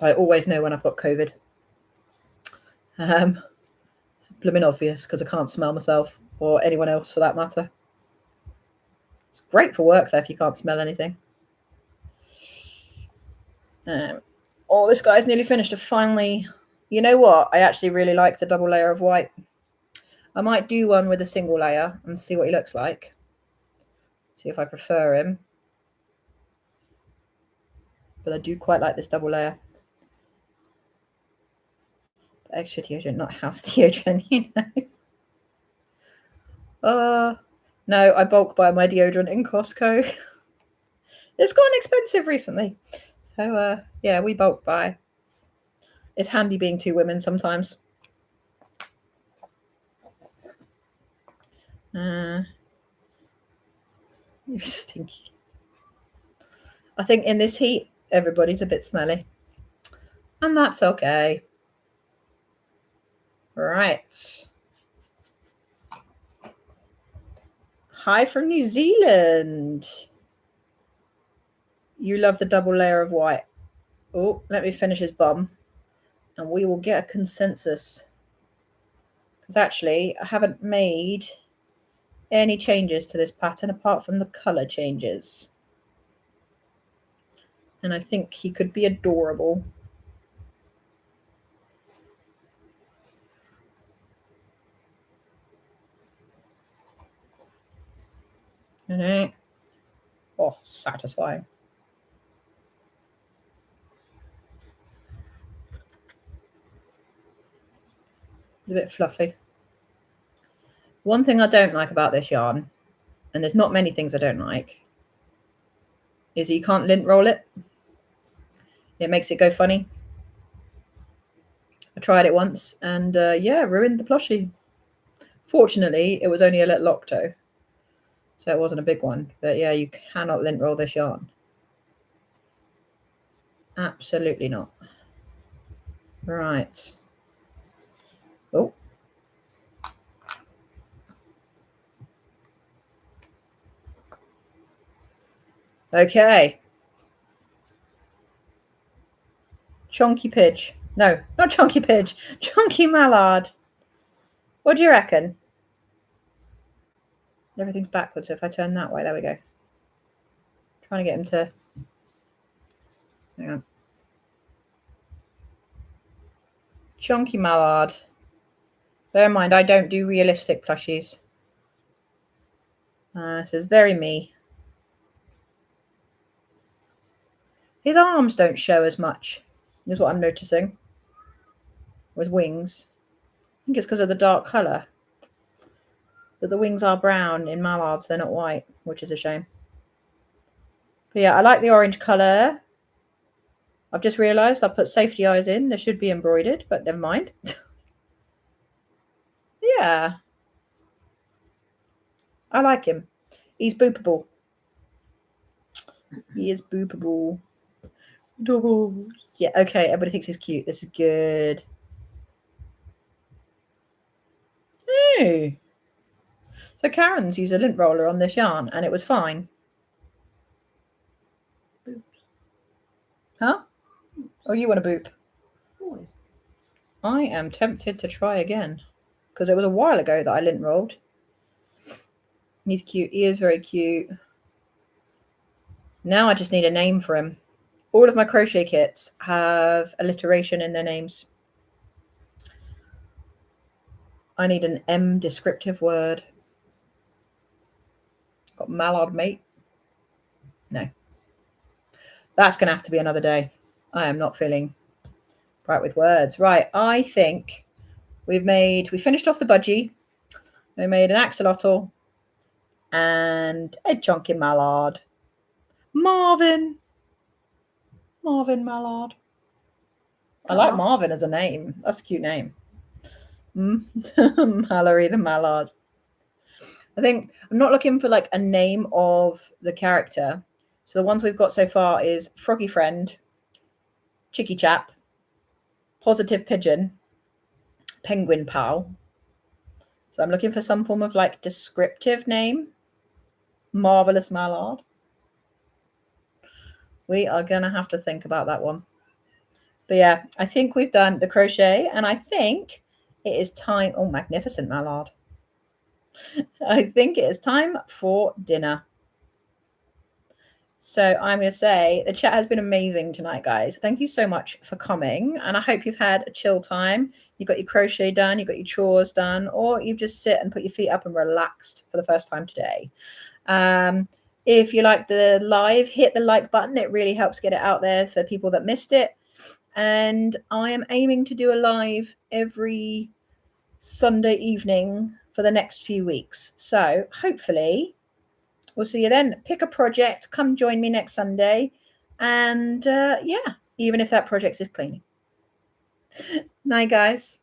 I always know when I've got COVID. It's blooming obvious because I can't smell myself or anyone else for that matter. It's great for work, though, if you can't smell anything. Oh, this guy's nearly finished. Finally, you know what? I actually really like the double layer of white. I might do one with a single layer and see what he looks like. See if I prefer him. But I do quite like this double layer. Extra deodorant, not house deodorant, you know. No, I bulk buy my deodorant in Costco. It's gotten expensive recently. So, yeah, we bulk buy. It's handy being 2 women sometimes. You're stinky. I think in this heat, everybody's a bit smelly. And that's okay. Right. Hi from New Zealand. You love the double layer of white. Oh, let me finish his bum. And we will get a consensus. Because actually, I haven't made any changes to this pattern apart from the colour changes. And I think he could be adorable. You know? Oh, satisfying. It's a bit fluffy. One thing I don't like about this yarn, and there's not many things I don't like, is you can't lint roll it. It makes it go funny. I tried it once and yeah, ruined the plushie. Fortunately, it was only a little octo, so it wasn't a big one. But yeah, you cannot lint roll this yarn. Absolutely not. Right. Oh. Okay. Chunky Pidge. No, not Chunky Pidge. Chunky Mallard. What do you reckon? Everything's backwards, so if I turn that way, there we go. Trying to get him to... Hang on. Chunky Mallard. Bear in mind, I don't do realistic plushies. So it's very me. His arms don't show as much, is what I'm noticing. Or his wings. I think it's because of the dark colour. But the wings are brown in Mallards, they're not white, which is a shame. But yeah, I like the orange colour. I've just realised I put safety eyes in. They should be embroidered, but never mind. Yeah. I like him. He's boopable. He is boopable. Double. Yeah, okay, everybody thinks he's cute. This is good. Hey. So Karen's used a lint roller on this yarn and it was fine. Boops. Huh? Oh, you want a boop? Always. I am tempted to try again because it was a while ago that I lint rolled. He's cute. He is very cute. Now I just need a name for him. All of my crochet kits have alliteration in their names. I need an M descriptive word. Got mallard mate. No. That's going to have to be another day. I am not feeling bright with words. Right. I think we finished off the budgie. We made an axolotl and a chunky mallard. Marvin Mallard. I like Marvin as a name. That's a cute name. Mallory the Mallard. I think I'm not looking for like a name of the character. So the ones we've got so far is Froggy Friend, Chicky Chap, Positive Pigeon, Penguin Pal. So I'm looking for some form of like descriptive name. Marvelous Mallard. We are going to have to think about that one. But yeah, I think we've done the crochet and I think it is time. Oh, magnificent Mallard. I think it is time for dinner. So I'm going to say the chat has been amazing tonight, guys. Thank you so much for coming. And I hope you've had a chill time. You got your crochet done, you got your chores done, or you just sit and put your feet up and relaxed for the first time today. If you like the live, hit the like button. It really helps get it out there for people that missed it. And I am aiming to do a live every Sunday evening for the next few weeks. So hopefully we'll see you then. Pick a project, come join me next Sunday. And yeah, even if that project is cleaning. Night, guys.